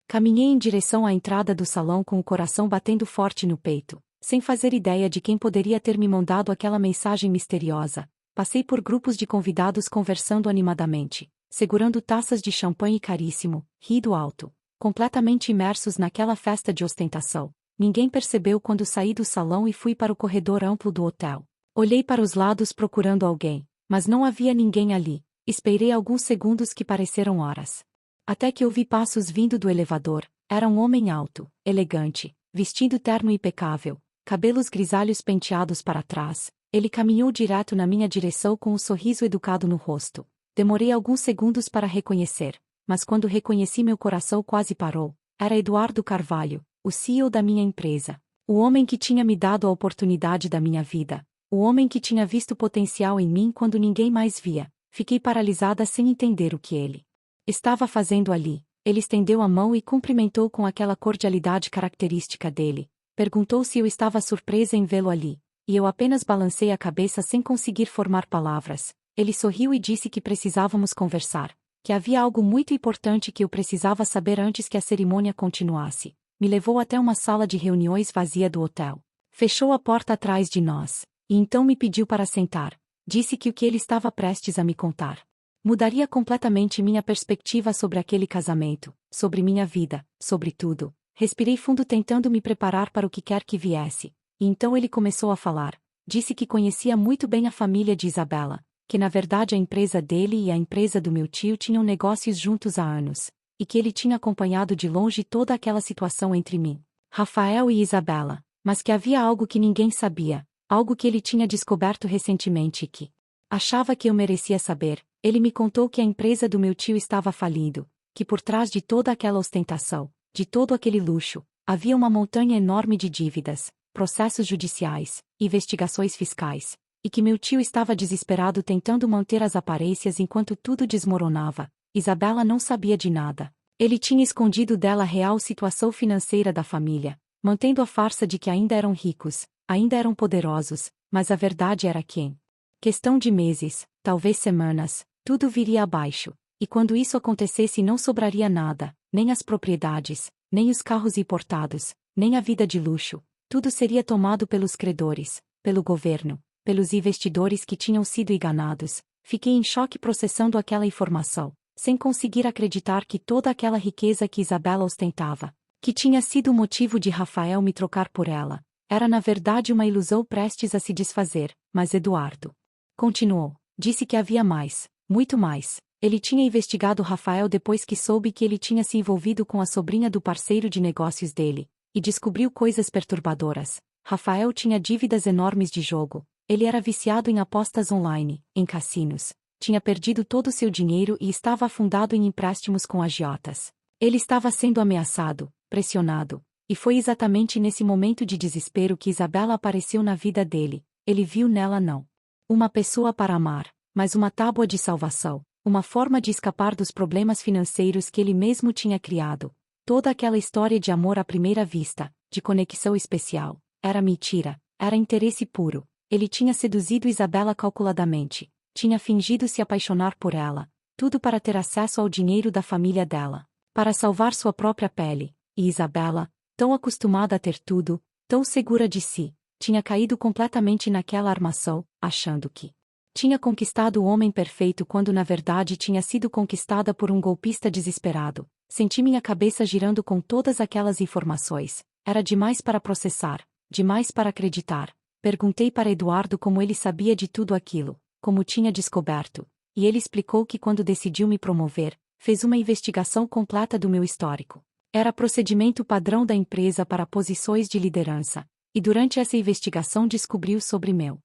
Caminhei em direção à entrada do salão com o coração batendo forte no peito, sem fazer ideia de quem poderia ter me mandado aquela mensagem misteriosa. Passei por grupos de convidados conversando animadamente, segurando taças de champanhe caríssimo, rindo alto, completamente imersos naquela festa de ostentação. Ninguém percebeu quando saí do salão e fui para o corredor amplo do hotel. Olhei para os lados procurando alguém, mas não havia ninguém ali. Esperei alguns segundos que pareceram horas. Até que ouvi passos vindo do elevador. Era um homem alto, elegante, vestido terno impecável, cabelos grisalhos penteados para trás. Ele caminhou direto na minha direção com um sorriso educado no rosto. Demorei alguns segundos para reconhecer, mas quando reconheci meu coração quase parou. Era Eduardo Carvalho, o CEO da minha empresa. O homem que tinha me dado a oportunidade da minha vida. O homem que tinha visto potencial em mim quando ninguém mais via. Fiquei paralisada sem entender o que ele estava fazendo ali. Ele estendeu a mão e cumprimentou com aquela cordialidade característica dele. Perguntou se eu estava surpresa em vê-lo ali, e eu apenas balancei a cabeça sem conseguir formar palavras. Ele sorriu e disse que precisávamos conversar, que havia algo muito importante que eu precisava saber antes que a cerimônia continuasse. Me levou até uma sala de reuniões vazia do hotel. Fechou a porta atrás de nós, e então me pediu para sentar. Disse que o que ele estava prestes a me contar mudaria completamente minha perspectiva sobre aquele casamento, sobre minha vida, sobre tudo. Respirei fundo tentando me preparar para o que quer que viesse. E então ele começou a falar. Disse que conhecia muito bem a família de Isabela, que na verdade a empresa dele e a empresa do meu tio tinham negócios juntos há anos, e que ele tinha acompanhado de longe toda aquela situação entre mim, Rafael e Isabela, mas que havia algo que ninguém sabia, algo que ele tinha descoberto recentemente e que achava que eu merecia saber. Ele me contou que a empresa do meu tio estava falindo, que por trás de toda aquela ostentação, de todo aquele luxo, havia uma montanha enorme de dívidas, processos judiciais, investigações fiscais, e que meu tio estava desesperado tentando manter as aparências enquanto tudo desmoronava. Isabela não sabia de nada. Ele tinha escondido dela a real situação financeira da família, mantendo a farsa de que ainda eram ricos, ainda eram poderosos, mas a verdade era que, em questão de meses, talvez semanas, tudo viria abaixo, e quando isso acontecesse não sobraria nada, nem as propriedades, nem os carros importados, nem a vida de luxo. Tudo seria tomado pelos credores, pelo governo, pelos investidores que tinham sido enganados. Fiquei em choque processando aquela informação, sem conseguir acreditar que toda aquela riqueza que Isabela ostentava, que tinha sido o motivo de Rafael me trocar por ela, era na verdade uma ilusão prestes a se desfazer. Mas Eduardo continuou. Disse que havia mais, muito mais. Ele tinha investigado Rafael depois que soube que ele tinha se envolvido com a sobrinha do parceiro de negócios dele, e descobriu coisas perturbadoras. Rafael tinha dívidas enormes de jogo. Ele era viciado em apostas online, em cassinos. Tinha perdido todo o seu dinheiro e estava afundado em empréstimos com agiotas. Ele estava sendo ameaçado, pressionado, e foi exatamente nesse momento de desespero que Isabela apareceu na vida dele. Ele viu nela não uma pessoa para amar, mas uma tábua de salvação, Uma forma de escapar dos problemas financeiros que ele mesmo tinha criado. Toda aquela história de amor à primeira vista, de conexão especial, era mentira, era interesse puro. Ele tinha seduzido Isabela calculadamente, tinha fingido se apaixonar por ela, tudo para ter acesso ao dinheiro da família dela, para salvar sua própria pele. E Isabela, tão acostumada a ter tudo, tão segura de si, tinha caído completamente naquela armação, achando que tinha conquistado o homem perfeito quando na verdade tinha sido conquistada por um golpista desesperado. Senti minha cabeça girando com todas aquelas informações. Era demais para processar, demais para acreditar. Perguntei para Eduardo como ele sabia de tudo aquilo, como tinha descoberto, e ele explicou que quando decidiu me promover, fez uma investigação completa do meu histórico. Era procedimento padrão da empresa para posições de liderança, e durante essa investigação descobriu sobre meu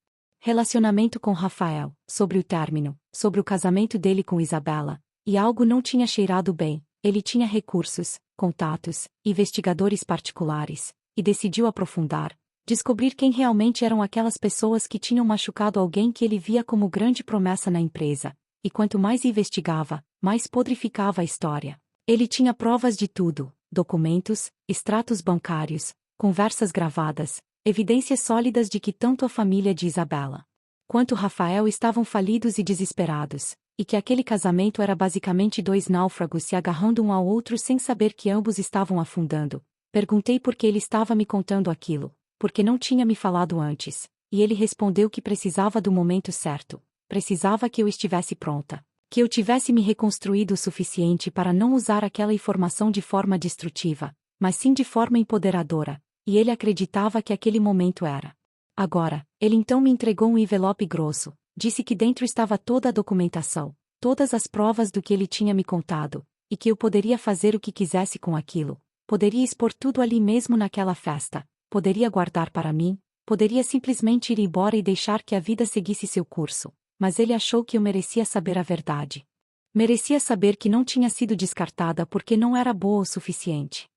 relacionamento com Rafael, sobre o término, sobre o casamento dele com Isabela, e algo não tinha cheirado bem. Ele tinha recursos, contatos, investigadores particulares, e decidiu aprofundar, descobrir quem realmente eram aquelas pessoas que tinham machucado alguém que ele via como grande promessa na empresa, e quanto mais investigava, mais podre ficava a história. Ele tinha provas de tudo, documentos, extratos bancários, conversas gravadas, evidências sólidas de que tanto a família de Isabela quanto Rafael estavam falidos e desesperados, e que aquele casamento era basicamente dois náufragos se agarrando um ao outro sem saber que ambos estavam afundando. Perguntei por que ele estava me contando aquilo, porque não tinha me falado antes, e ele respondeu que precisava do momento certo, precisava que eu estivesse pronta, que eu tivesse me reconstruído o suficiente para não usar aquela informação de forma destrutiva, mas sim de forma empoderadora, e ele acreditava que aquele momento era agora. Ele então me entregou um envelope grosso, disse que dentro estava toda a documentação, todas as provas do que ele tinha me contado, e que eu poderia fazer o que quisesse com aquilo, poderia expor tudo ali mesmo naquela festa, poderia guardar para mim, poderia simplesmente ir embora e deixar que a vida seguisse seu curso, mas ele achou que eu merecia saber a verdade. Merecia saber que não tinha sido descartada porque não era boa o suficiente,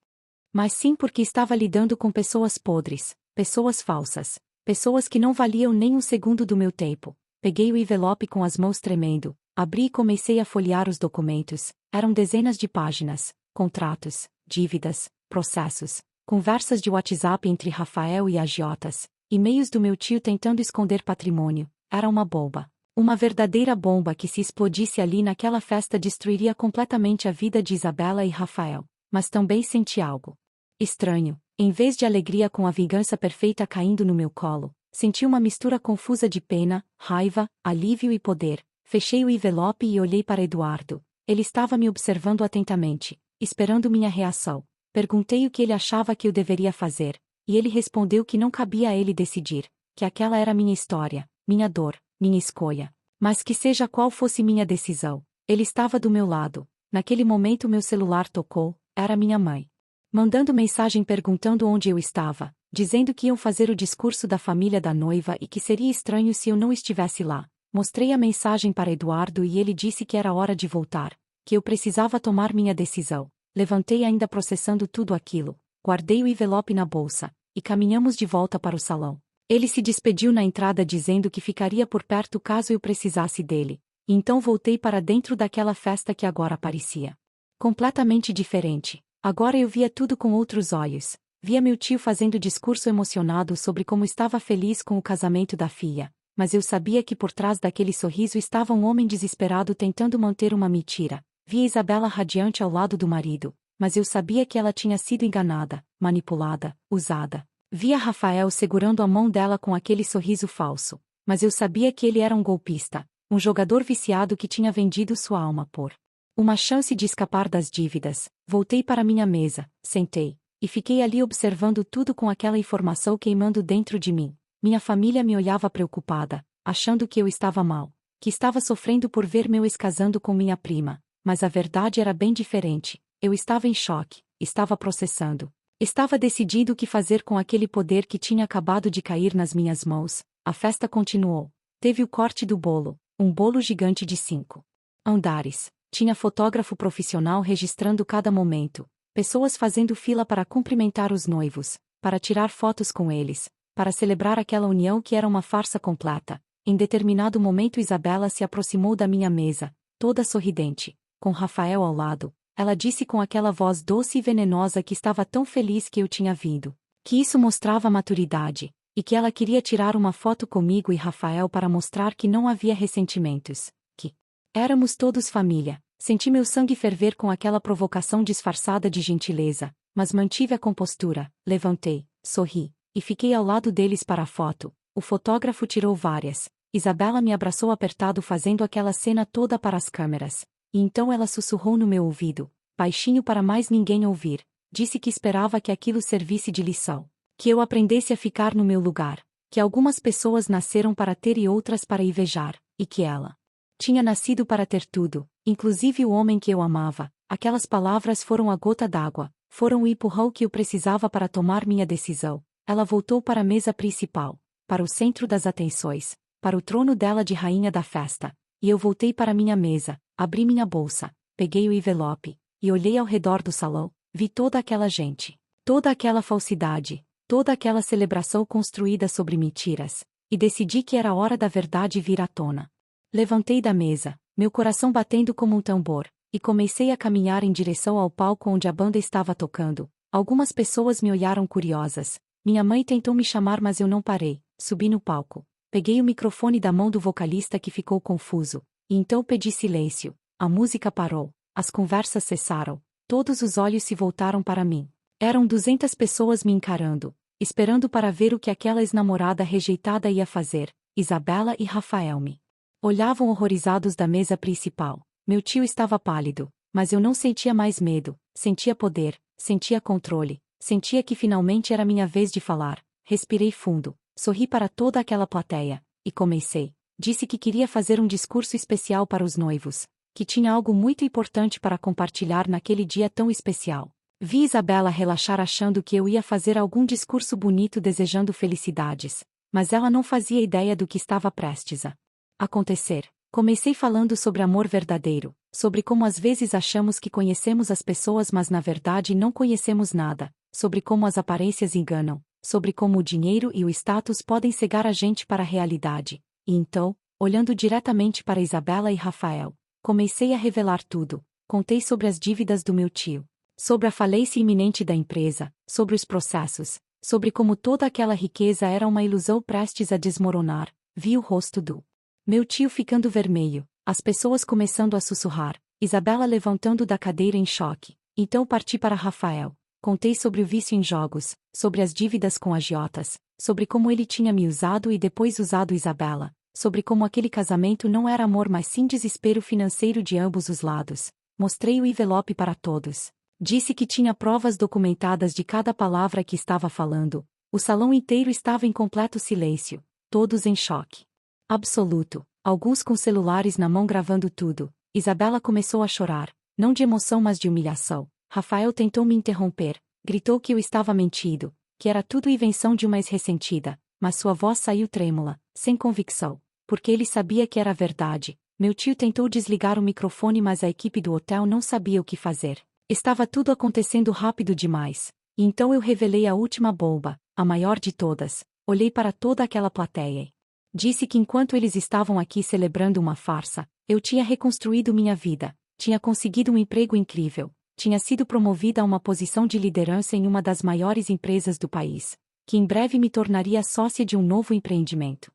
mas sim porque estava lidando com pessoas podres, pessoas falsas, pessoas que não valiam nem um segundo do meu tempo. Peguei o envelope com as mãos tremendo, abri e comecei a folhear os documentos. Eram dezenas de páginas, contratos, dívidas, processos, conversas de WhatsApp entre Rafael e agiotas, e-mails do meu tio tentando esconder patrimônio. Era uma bomba. Uma verdadeira bomba que se explodisse ali naquela festa destruiria completamente a vida de Isabela e Rafael. Mas também senti algo estranho. Em vez de alegria com a vingança perfeita caindo no meu colo, senti uma mistura confusa de pena, raiva, alívio e poder. Fechei o envelope e olhei para Eduardo. Ele estava me observando atentamente, esperando minha reação. Perguntei o que ele achava que eu deveria fazer, e ele respondeu que não cabia a ele decidir, que aquela era minha história, minha dor, minha escolha. Mas que seja qual fosse minha decisão, ele estava do meu lado. Naquele momento meu celular tocou, era minha mãe mandando mensagem perguntando onde eu estava, dizendo que iam fazer o discurso da família da noiva e que seria estranho se eu não estivesse lá. Mostrei a mensagem para Eduardo e ele disse que era hora de voltar, que eu precisava tomar minha decisão. Levantei ainda processando tudo aquilo, guardei o envelope na bolsa, e caminhamos de volta para o salão. Ele se despediu na entrada dizendo que ficaria por perto caso eu precisasse dele, e então voltei para dentro daquela festa que agora parecia completamente diferente. Agora eu via tudo com outros olhos. Via meu tio fazendo discurso emocionado sobre como estava feliz com o casamento da filha, mas eu sabia que por trás daquele sorriso estava um homem desesperado tentando manter uma mentira. Via Isabela radiante ao lado do marido, mas eu sabia que ela tinha sido enganada, manipulada, usada. Via Rafael segurando a mão dela com aquele sorriso falso, mas eu sabia que ele era um golpista, um jogador viciado que tinha vendido sua alma por uma chance de escapar das dívidas. Voltei para minha mesa, sentei, e fiquei ali observando tudo com aquela informação queimando dentro de mim. Minha família me olhava preocupada, achando que eu estava mal, que estava sofrendo por ver meu ex casando com minha prima, mas a verdade era bem diferente. Eu estava em choque, estava processando. Estava decidido o que fazer com aquele poder que tinha acabado de cair nas minhas mãos. A festa continuou. Teve o corte do bolo, um bolo gigante de 5 andares. Tinha fotógrafo profissional registrando cada momento, pessoas fazendo fila para cumprimentar os noivos, para tirar fotos com eles, para celebrar aquela união que era uma farsa completa. Em determinado momento Isabela se aproximou da minha mesa, toda sorridente, com Rafael ao lado. Ela disse com aquela voz doce e venenosa que estava tão feliz que eu tinha vindo. Que isso mostrava maturidade, e que ela queria tirar uma foto comigo e Rafael para mostrar que não havia ressentimentos. Que éramos todos família. Senti meu sangue ferver com aquela provocação disfarçada de gentileza, mas mantive a compostura, levantei, sorri, e fiquei ao lado deles para a foto. O fotógrafo tirou várias. Isabela me abraçou apertado fazendo aquela cena toda para as câmeras. E então ela sussurrou no meu ouvido, baixinho para mais ninguém ouvir, disse que esperava que aquilo servisse de lição. Que eu aprendesse a ficar no meu lugar, que algumas pessoas nasceram para ter e outras para invejar, e que ela tinha nascido para ter tudo, inclusive o homem que eu amava. Aquelas palavras foram a gota d'água, foram o empurrão que eu precisava para tomar minha decisão. Ela voltou para a mesa principal, para o centro das atenções, para o trono dela de rainha da festa, e eu voltei para minha mesa, abri minha bolsa, peguei o envelope, e olhei ao redor do salão, vi toda aquela gente, toda aquela falsidade, toda aquela celebração construída sobre mentiras, e decidi que era hora da verdade vir à tona. Levantei da mesa, meu coração batendo como um tambor, e comecei a caminhar em direção ao palco onde a banda estava tocando. Algumas pessoas me olharam curiosas. Minha mãe tentou me chamar mas eu não parei. Subi no palco. Peguei o microfone da mão do vocalista que ficou confuso, e então pedi silêncio. A música parou, as conversas cessaram, todos os olhos se voltaram para mim. Eram 200 pessoas me encarando, esperando para ver o que aquela ex-namorada rejeitada ia fazer. Isabela e Rafael me olhavam horrorizados da mesa principal. Meu tio estava pálido, mas eu não sentia mais medo, sentia poder, sentia controle, sentia que finalmente era minha vez de falar. Respirei fundo, sorri para toda aquela plateia, e comecei. Disse que queria fazer um discurso especial para os noivos, que tinha algo muito importante para compartilhar naquele dia tão especial. Vi Isabela relaxar achando que eu ia fazer algum discurso bonito desejando felicidades, mas ela não fazia ideia do que estava prestes a acontecer. Comecei falando sobre amor verdadeiro, sobre como às vezes achamos que conhecemos as pessoas mas na verdade não conhecemos nada, sobre como as aparências enganam, sobre como o dinheiro e o status podem cegar a gente para a realidade. E então, olhando diretamente para Isabela e Rafael, comecei a revelar tudo. Contei sobre as dívidas do meu tio, sobre a falência iminente da empresa, sobre os processos, sobre como toda aquela riqueza era uma ilusão prestes a desmoronar. Vi o rosto do meu tio ficando vermelho, as pessoas começando a sussurrar, Isabela levantando da cadeira em choque. Então parti para Rafael. Contei sobre o vício em jogos, sobre as dívidas com agiotas, sobre como ele tinha me usado e depois usado Isabela, sobre como aquele casamento não era amor mas sim desespero financeiro de ambos os lados. Mostrei o envelope para todos. Disse que tinha provas documentadas de cada palavra que estava falando. O salão inteiro estava em completo silêncio, todos em choque absoluto, alguns com celulares na mão gravando tudo. Isabela começou a chorar, não de emoção mas de humilhação. Rafael tentou me interromper, gritou que eu estava mentindo, que era tudo invenção de uma ex-ressentida, mas sua voz saiu trêmula, sem convicção, porque ele sabia que era verdade. Meu tio tentou desligar o microfone mas a equipe do hotel não sabia o que fazer. Estava tudo acontecendo rápido demais. E então eu revelei a última bomba, a maior de todas. Olhei para toda aquela plateia e disse que enquanto eles estavam aqui celebrando uma farsa, eu tinha reconstruído minha vida, tinha conseguido um emprego incrível, tinha sido promovida a uma posição de liderança em uma das maiores empresas do país, que em breve me tornaria sócia de um novo empreendimento.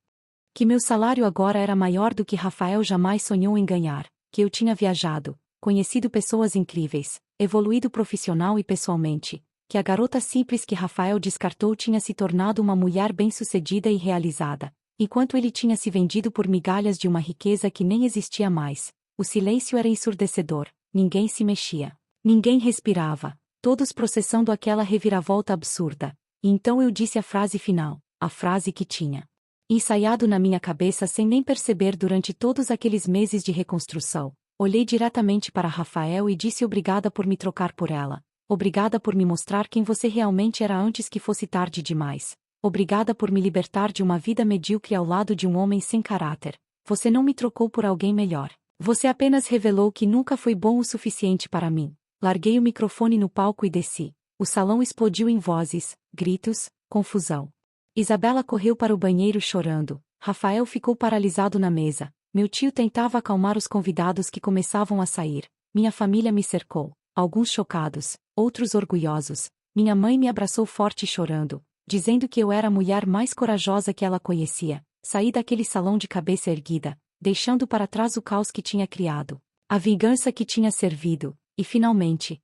Que meu salário agora era maior do que Rafael jamais sonhou em ganhar, que eu tinha viajado, conhecido pessoas incríveis, evoluído profissional e pessoalmente, que a garota simples que Rafael descartou tinha se tornado uma mulher bem-sucedida e realizada. Enquanto ele tinha se vendido por migalhas de uma riqueza que nem existia mais, o silêncio era ensurdecedor, ninguém se mexia, ninguém respirava, todos processando aquela reviravolta absurda. E então eu disse a frase final, a frase que tinha ensaiado na minha cabeça sem nem perceber durante todos aqueles meses de reconstrução. Olhei diretamente para Rafael e disse obrigada por me trocar por ela, obrigada por me mostrar quem você realmente era antes que fosse tarde demais. Obrigada por me libertar de uma vida medíocre ao lado de um homem sem caráter. Você não me trocou por alguém melhor. Você apenas revelou que nunca foi bom o suficiente para mim. Larguei o microfone no palco e desci. O salão explodiu em vozes, gritos, confusão. Isabela correu para o banheiro chorando. Rafael ficou paralisado na mesa, Meu tio tentava acalmar os convidados que começavam a sair. Minha família me cercou, alguns chocados, outros orgulhosos. Minha mãe me abraçou forte chorando, dizendo que eu era a mulher mais corajosa que ela conhecia. Saí daquele salão de cabeça erguida, deixando para trás o caos que tinha criado, a vingança que tinha servido, e finalmente,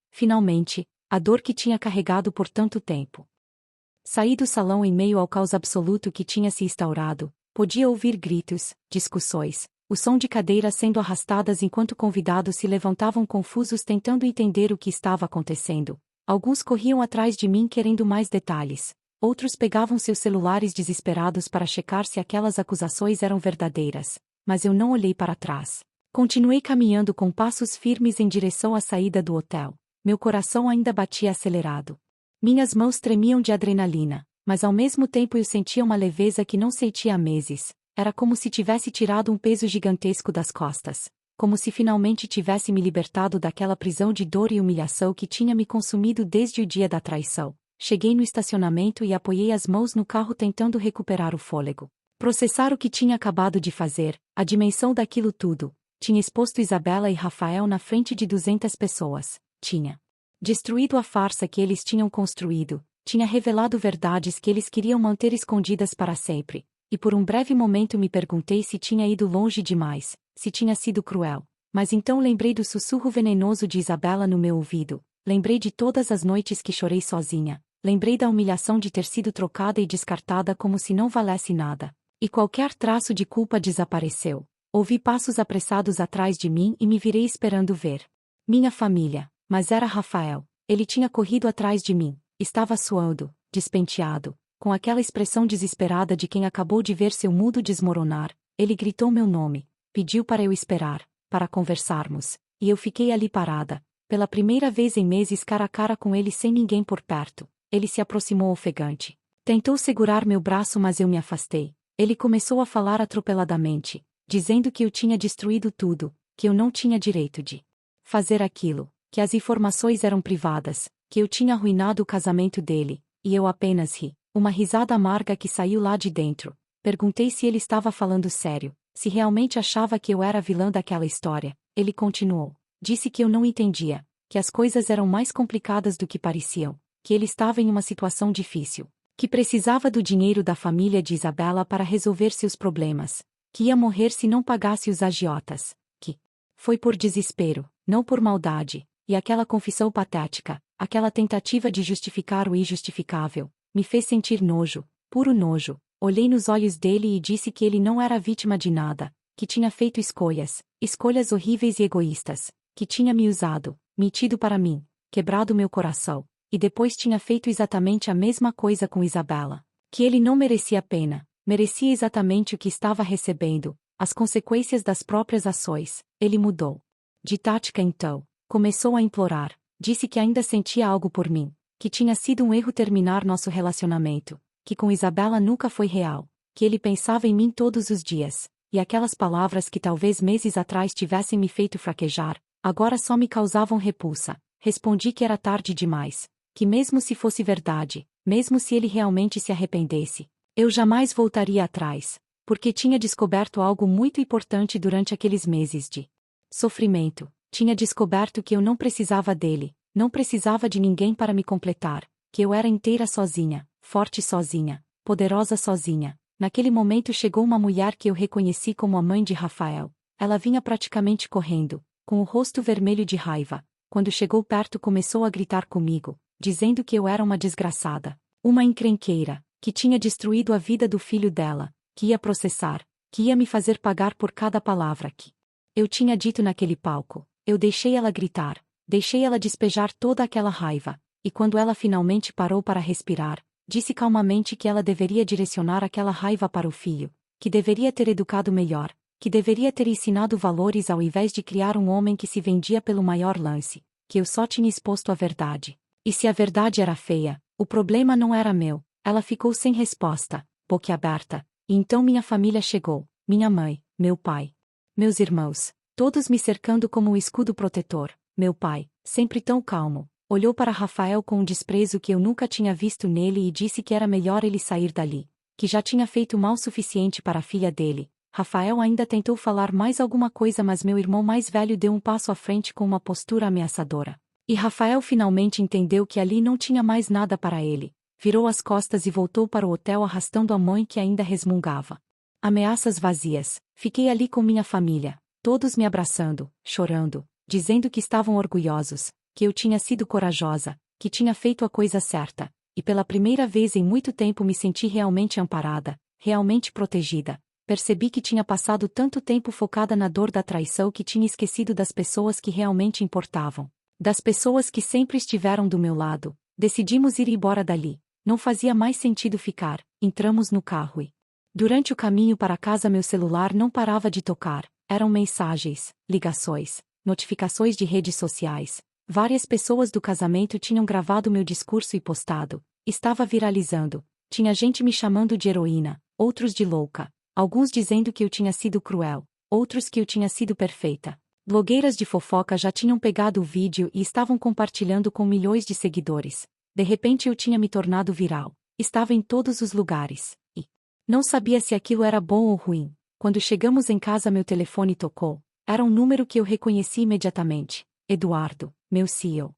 a dor que tinha carregado por tanto tempo. Saí do salão em meio ao caos absoluto que tinha se instaurado. Podia ouvir gritos, discussões, o som de cadeiras sendo arrastadas enquanto convidados se levantavam confusos tentando entender o que estava acontecendo. Alguns corriam atrás de mim querendo mais detalhes. Outros pegavam seus celulares desesperados para checar se aquelas acusações eram verdadeiras. Mas eu não olhei para trás. Continuei caminhando com passos firmes em direção à saída do hotel. Meu coração ainda batia acelerado. Minhas mãos tremiam de adrenalina, mas ao mesmo tempo eu sentia uma leveza que não sentia há meses. Era como se tivesse tirado um peso gigantesco das costas. Como se finalmente tivesse me libertado daquela prisão de dor e humilhação que tinha me consumido desde o dia da traição. Cheguei no estacionamento e apoiei as mãos no carro tentando recuperar o fôlego. Processar o que tinha acabado de fazer, a dimensão daquilo tudo. Tinha exposto Isabela e Rafael na frente de 200 pessoas. Tinha destruído a farsa que eles tinham construído. Tinha revelado verdades que eles queriam manter escondidas para sempre. E por um breve momento me perguntei se tinha ido longe demais, se tinha sido cruel. Mas então lembrei do sussurro venenoso de Isabela no meu ouvido. Lembrei de todas as noites que chorei sozinha. Lembrei da humilhação de ter sido trocada e descartada como se não valesse nada. E qualquer traço de culpa desapareceu. Ouvi passos apressados atrás de mim e me virei esperando ver minha família. Mas era Rafael. Ele tinha corrido atrás de mim. Estava suando, despenteado, com aquela expressão desesperada de quem acabou de ver seu mundo desmoronar. Ele gritou meu nome, pediu para eu esperar, para conversarmos, e eu fiquei ali parada, pela primeira vez em meses cara a cara com ele sem ninguém por perto. Ele se aproximou ofegante. Tentou segurar meu braço mas eu me afastei. Ele começou a falar atropeladamente, dizendo que eu tinha destruído tudo, que eu não tinha direito de fazer aquilo, que as informações eram privadas, que eu tinha arruinado o casamento dele, e eu apenas ri. Uma risada amarga que saiu lá de dentro. Perguntei se ele estava falando sério, se realmente achava que eu era a vilã daquela história. Ele continuou. Disse que eu não entendia, que as coisas eram mais complicadas do que pareciam, que ele estava em uma situação difícil, que precisava do dinheiro da família de Isabela para resolver seus problemas, que ia morrer se não pagasse os agiotas, que foi por desespero, não por maldade. E aquela confissão patética, aquela tentativa de justificar o injustificável, me fez sentir nojo, puro nojo. Olhei nos olhos dele e disse que ele não era vítima de nada, que tinha feito escolhas horríveis e egoístas, que tinha me usado, mentido para mim, quebrado meu coração, e depois tinha feito exatamente a mesma coisa com Isabela. Que ele não merecia a pena, merecia exatamente o que estava recebendo, as consequências das próprias ações. Ele mudou de tática então. Começou a implorar, disse que ainda sentia algo por mim, que tinha sido um erro terminar nosso relacionamento, que com Isabela nunca foi real, que ele pensava em mim todos os dias, e aquelas palavras que talvez meses atrás tivessem me feito fraquejar, agora só me causavam repulsa. Respondi que era tarde demais, que mesmo se fosse verdade, mesmo se ele realmente se arrependesse, eu jamais voltaria atrás, porque tinha descoberto algo muito importante durante aqueles meses de sofrimento. Tinha descoberto que eu não precisava dele, não precisava de ninguém para me completar, que eu era inteira sozinha, forte sozinha, poderosa sozinha. Naquele momento chegou uma mulher que eu reconheci como a mãe de Rafael. Ela vinha praticamente correndo, com o rosto vermelho de raiva. Quando chegou perto começou a gritar comigo, dizendo que eu era uma desgraçada, uma encrenqueira, que tinha destruído a vida do filho dela, que ia processar, que ia me fazer pagar por cada palavra que eu tinha dito naquele palco. Eu deixei ela gritar, deixei ela despejar toda aquela raiva, e quando ela finalmente parou para respirar, disse calmamente que ela deveria direcionar aquela raiva para o filho, que deveria ter educado melhor, que deveria ter ensinado valores ao invés de criar um homem que se vendia pelo maior lance, que eu só tinha exposto a verdade. E se a verdade era feia, o problema não era meu. Ela ficou sem resposta, boquiaberta, e então minha família chegou, minha mãe, meu pai, meus irmãos. Todos me cercando como um escudo protetor. Meu pai, sempre tão calmo, olhou para Rafael com um desprezo que eu nunca tinha visto nele e disse que era melhor ele sair dali, que já tinha feito mal suficiente para a filha dele. Rafael ainda tentou falar mais alguma coisa, mas meu irmão mais velho deu um passo à frente com uma postura ameaçadora. E Rafael finalmente entendeu que ali não tinha mais nada para ele. Virou as costas e voltou para o hotel arrastando a mãe que ainda resmungava. Ameaças vazias. Fiquei ali com minha família, todos me abraçando, chorando, dizendo que estavam orgulhosos, que eu tinha sido corajosa, que tinha feito a coisa certa, e pela primeira vez em muito tempo me senti realmente amparada, realmente protegida. Percebi que tinha passado tanto tempo focada na dor da traição que tinha esquecido das pessoas que realmente importavam. Das pessoas que sempre estiveram do meu lado. Decidimos ir embora dali. Não fazia mais sentido ficar. Entramos no carro e... Durante o caminho para casa meu celular não parava de tocar. Eram mensagens, ligações, notificações de redes sociais. Várias pessoas do casamento tinham gravado meu discurso e postado. Estava viralizando. Tinha gente me chamando de heroína, outros de louca. Alguns dizendo que eu tinha sido cruel, outros que eu tinha sido perfeita. Blogueiras de fofoca já tinham pegado o vídeo e estavam compartilhando com milhões de seguidores. De repente eu tinha me tornado viral. Estava em todos os lugares. E não sabia se aquilo era bom ou ruim. Quando chegamos em casa meu telefone tocou. Era um número que eu reconheci imediatamente. Eduardo, meu CEO.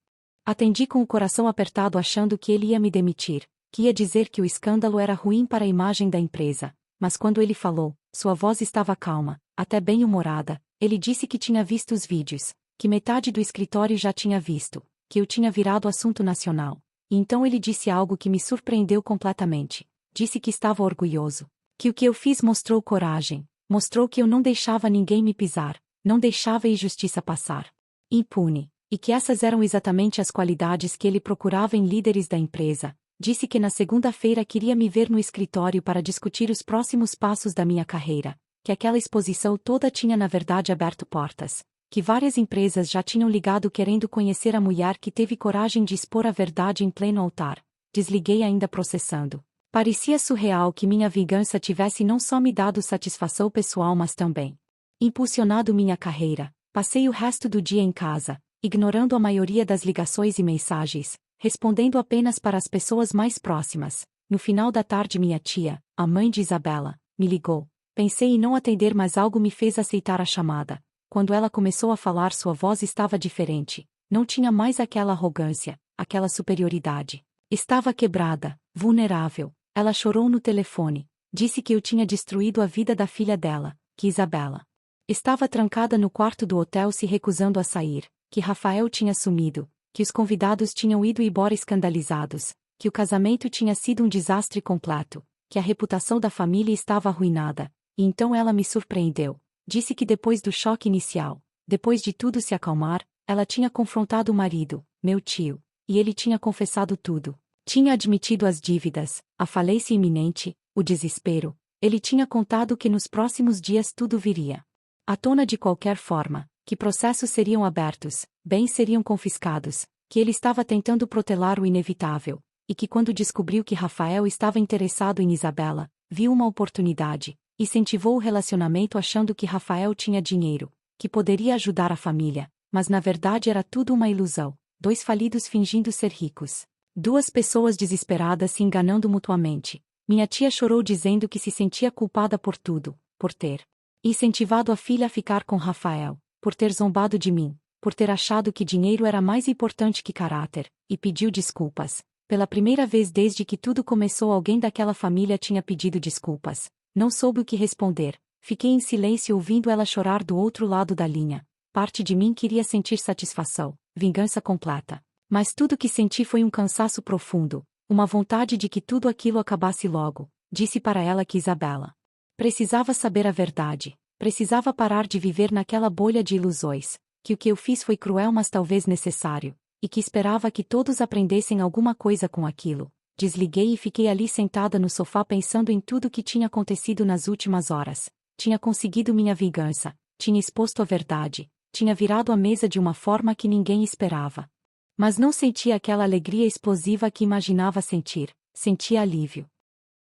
Atendi com o coração apertado achando que ele ia me demitir, que ia dizer que o escândalo era ruim para a imagem da empresa. Mas quando ele falou, sua voz estava calma, até bem-humorada. Ele disse que tinha visto os vídeos, que metade do escritório já tinha visto, que eu tinha virado assunto nacional. E então ele disse algo que me surpreendeu completamente. Disse que estava orgulhoso, que o que eu fiz mostrou coragem, mostrou que eu não deixava ninguém me pisar, não deixava a injustiça passar impune, e que essas eram exatamente as qualidades que ele procurava em líderes da empresa. Disse que na segunda-feira queria me ver no escritório para discutir os próximos passos da minha carreira, que aquela exposição toda tinha na verdade aberto portas, que várias empresas já tinham ligado querendo conhecer a mulher que teve coragem de expor a verdade em pleno altar. Desliguei ainda processando. Parecia surreal que minha vingança tivesse não só me dado satisfação pessoal mas também impulsionado minha carreira. Passei o resto do dia em casa, ignorando a maioria das ligações e mensagens, respondendo apenas para as pessoas mais próximas. No final da tarde minha tia, a mãe de Isabela, me ligou. Pensei em não atender mas algo me fez aceitar a chamada. Quando ela começou a falar sua voz estava diferente. Não tinha mais aquela arrogância, aquela superioridade. Estava quebrada, vulnerável. Ela chorou no telefone. Disse que eu tinha destruído a vida da filha dela, que Isabela estava trancada no quarto do hotel se recusando a sair, que Rafael tinha sumido, que os convidados tinham ido embora escandalizados, que o casamento tinha sido um desastre completo, que a reputação da família estava arruinada, e então ela me surpreendeu. Disse que depois do choque inicial, depois de tudo se acalmar, ela tinha confrontado o marido, meu tio, e ele tinha confessado tudo. Tinha admitido as dívidas, a falência iminente, o desespero. Ele tinha contado que nos próximos dias tudo viria à tona de qualquer forma, que processos seriam abertos, bens seriam confiscados, que ele estava tentando protelar o inevitável, e que quando descobriu que Rafael estava interessado em Isabela, viu uma oportunidade, incentivou o relacionamento achando que Rafael tinha dinheiro, que poderia ajudar a família, mas na verdade era tudo uma ilusão, dois falidos fingindo ser ricos. Duas pessoas desesperadas se enganando mutuamente. Minha tia chorou dizendo que se sentia culpada por tudo, por ter incentivado a filha a ficar com Rafael, por ter zombado de mim, por ter achado que dinheiro era mais importante que caráter, e pediu desculpas. Pela primeira vez desde que tudo começou alguém daquela família tinha pedido desculpas. Não soube o que responder. Fiquei em silêncio ouvindo ela chorar do outro lado da linha. Parte de mim queria sentir satisfação, vingança completa. Mas tudo que senti foi um cansaço profundo, uma vontade de que tudo aquilo acabasse logo. Disse para ela que Isabela precisava saber a verdade, precisava parar de viver naquela bolha de ilusões, que o que eu fiz foi cruel mas talvez necessário, e que esperava que todos aprendessem alguma coisa com aquilo. Desliguei e fiquei ali sentada no sofá pensando em tudo que tinha acontecido nas últimas horas. Tinha conseguido minha vingança, tinha exposto a verdade, tinha virado a mesa de uma forma que ninguém esperava. Mas não sentia aquela alegria explosiva que imaginava sentir, sentia alívio.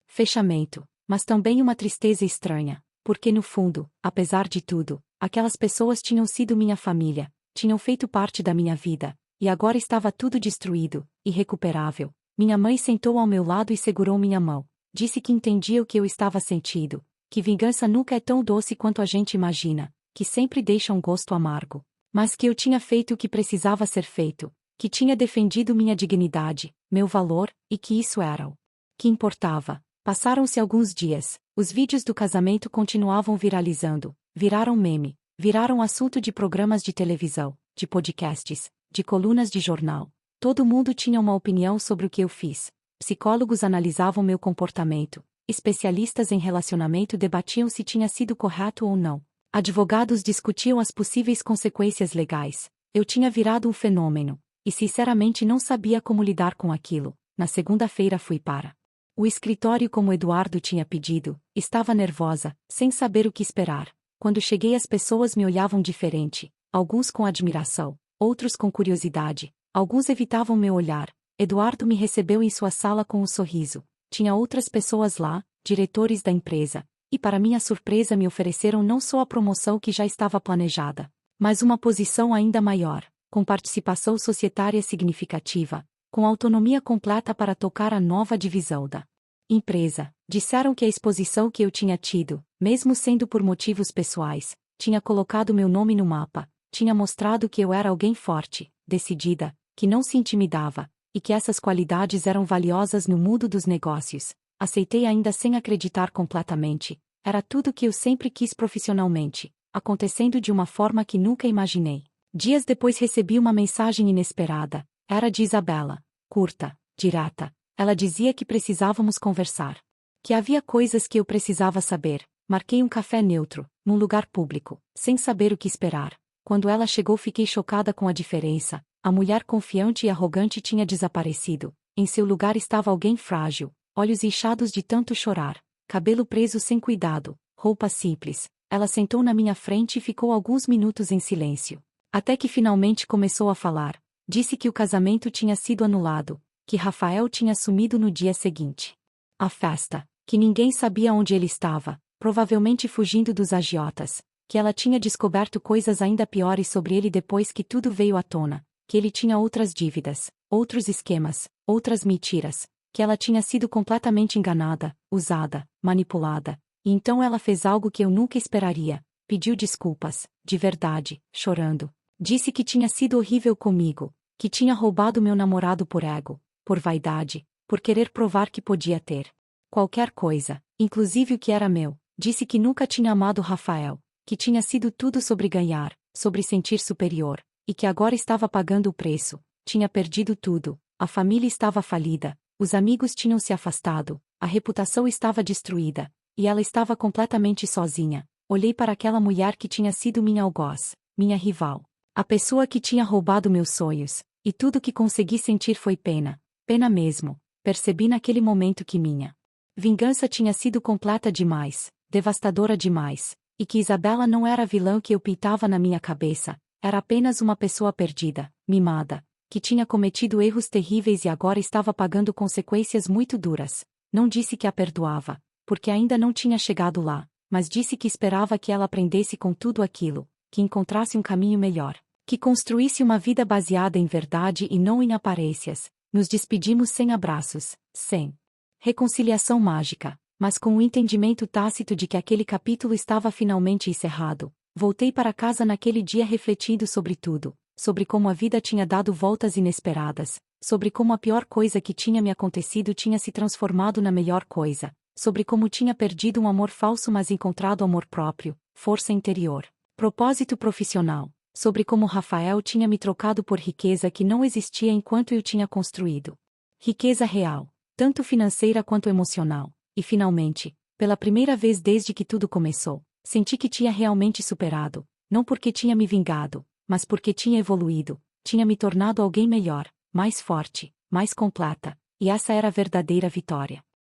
Fechamento, mas também uma tristeza estranha, porque no fundo, apesar de tudo, aquelas pessoas tinham sido minha família, tinham feito parte da minha vida, e agora estava tudo destruído, irrecuperável. Minha mãe sentou ao meu lado e segurou minha mão. Disse que entendia o que eu estava sentindo, que vingança nunca é tão doce quanto a gente imagina, que sempre deixa um gosto amargo. Mas que eu tinha feito o que precisava ser feito, que tinha defendido minha dignidade, meu valor, e que isso era o que importava. Passaram-se alguns dias, os vídeos do casamento continuavam viralizando, viraram meme, viraram assunto de programas de televisão, de podcasts, de colunas de jornal. Todo mundo tinha uma opinião sobre o que eu fiz. Psicólogos analisavam meu comportamento, especialistas em relacionamento debatiam se tinha sido correto ou não. Advogados discutiam as possíveis consequências legais. Eu tinha virado um fenômeno, e sinceramente não sabia como lidar com aquilo. Na segunda-feira fui para o escritório como Eduardo tinha pedido, estava nervosa, sem saber o que esperar. Quando cheguei as pessoas me olhavam diferente, alguns com admiração, outros com curiosidade, alguns evitavam meu olhar. Eduardo me recebeu em sua sala com um sorriso. Tinha outras pessoas lá, diretores da empresa, e para minha surpresa me ofereceram não só a promoção que já estava planejada, mas uma posição ainda maior, com participação societária significativa, com autonomia completa para tocar a nova divisão da empresa. Disseram que a exposição que eu tinha tido, mesmo sendo por motivos pessoais, tinha colocado meu nome no mapa, tinha mostrado que eu era alguém forte, decidida, que não se intimidava, e que essas qualidades eram valiosas no mundo dos negócios. Aceitei ainda sem acreditar completamente. Era tudo que eu sempre quis profissionalmente, acontecendo de uma forma que nunca imaginei. Dias depois recebi uma mensagem inesperada. Era de Isabela. Curta, direta. Ela dizia que precisávamos conversar. Que havia coisas que eu precisava saber. Marquei um café neutro, num lugar público, sem saber o que esperar. Quando ela chegou fiquei chocada com a diferença. A mulher confiante e arrogante tinha desaparecido. Em seu lugar estava alguém frágil, olhos inchados de tanto chorar, cabelo preso sem cuidado, roupa simples. Ela sentou na minha frente e ficou alguns minutos em silêncio. Até que finalmente começou a falar. Disse que o casamento tinha sido anulado, que Rafael tinha sumido no dia seguinte. A festa, que ninguém sabia onde ele estava, provavelmente fugindo dos agiotas, que ela tinha descoberto coisas ainda piores sobre ele depois que tudo veio à tona, que ele tinha outras dívidas, outros esquemas, outras mentiras, que ela tinha sido completamente enganada, usada, manipulada, e então ela fez algo que eu nunca esperaria, pediu desculpas, de verdade, chorando. Disse que tinha sido horrível comigo, que tinha roubado meu namorado por ego, por vaidade, por querer provar que podia ter qualquer coisa, inclusive o que era meu. Disse que nunca tinha amado Rafael, que tinha sido tudo sobre ganhar, sobre sentir superior, e que agora estava pagando o preço, tinha perdido tudo, a família estava falida, os amigos tinham se afastado, a reputação estava destruída, e ela estava completamente sozinha. Olhei para aquela mulher que tinha sido minha algoz, minha rival. A pessoa que tinha roubado meus sonhos, e tudo que consegui sentir foi pena, pena mesmo. Percebi naquele momento que minha vingança tinha sido completa demais, devastadora demais, e que Isabela não era a vilã que eu pintava na minha cabeça, era apenas uma pessoa perdida, mimada, que tinha cometido erros terríveis e agora estava pagando consequências muito duras. Não disse que a perdoava, porque ainda não tinha chegado lá, mas disse que esperava que ela aprendesse com tudo aquilo, que encontrasse um caminho melhor, que construísse uma vida baseada em verdade e não em aparências. Nos despedimos sem abraços, sem reconciliação mágica, mas com o entendimento tácito de que aquele capítulo estava finalmente encerrado. Voltei para casa naquele dia refletindo sobre tudo, sobre como a vida tinha dado voltas inesperadas, sobre como a pior coisa que tinha me acontecido tinha se transformado na melhor coisa, sobre como tinha perdido um amor falso mas encontrado amor próprio, força interior, propósito profissional, sobre como Rafael tinha me trocado por riqueza que não existia enquanto eu tinha construído. Riqueza real, tanto financeira quanto emocional, e finalmente, pela primeira vez desde que tudo começou, senti que tinha realmente superado, não porque tinha me vingado, mas porque tinha evoluído, tinha me tornado alguém melhor, mais forte, mais completa, e essa era a verdadeira vitória.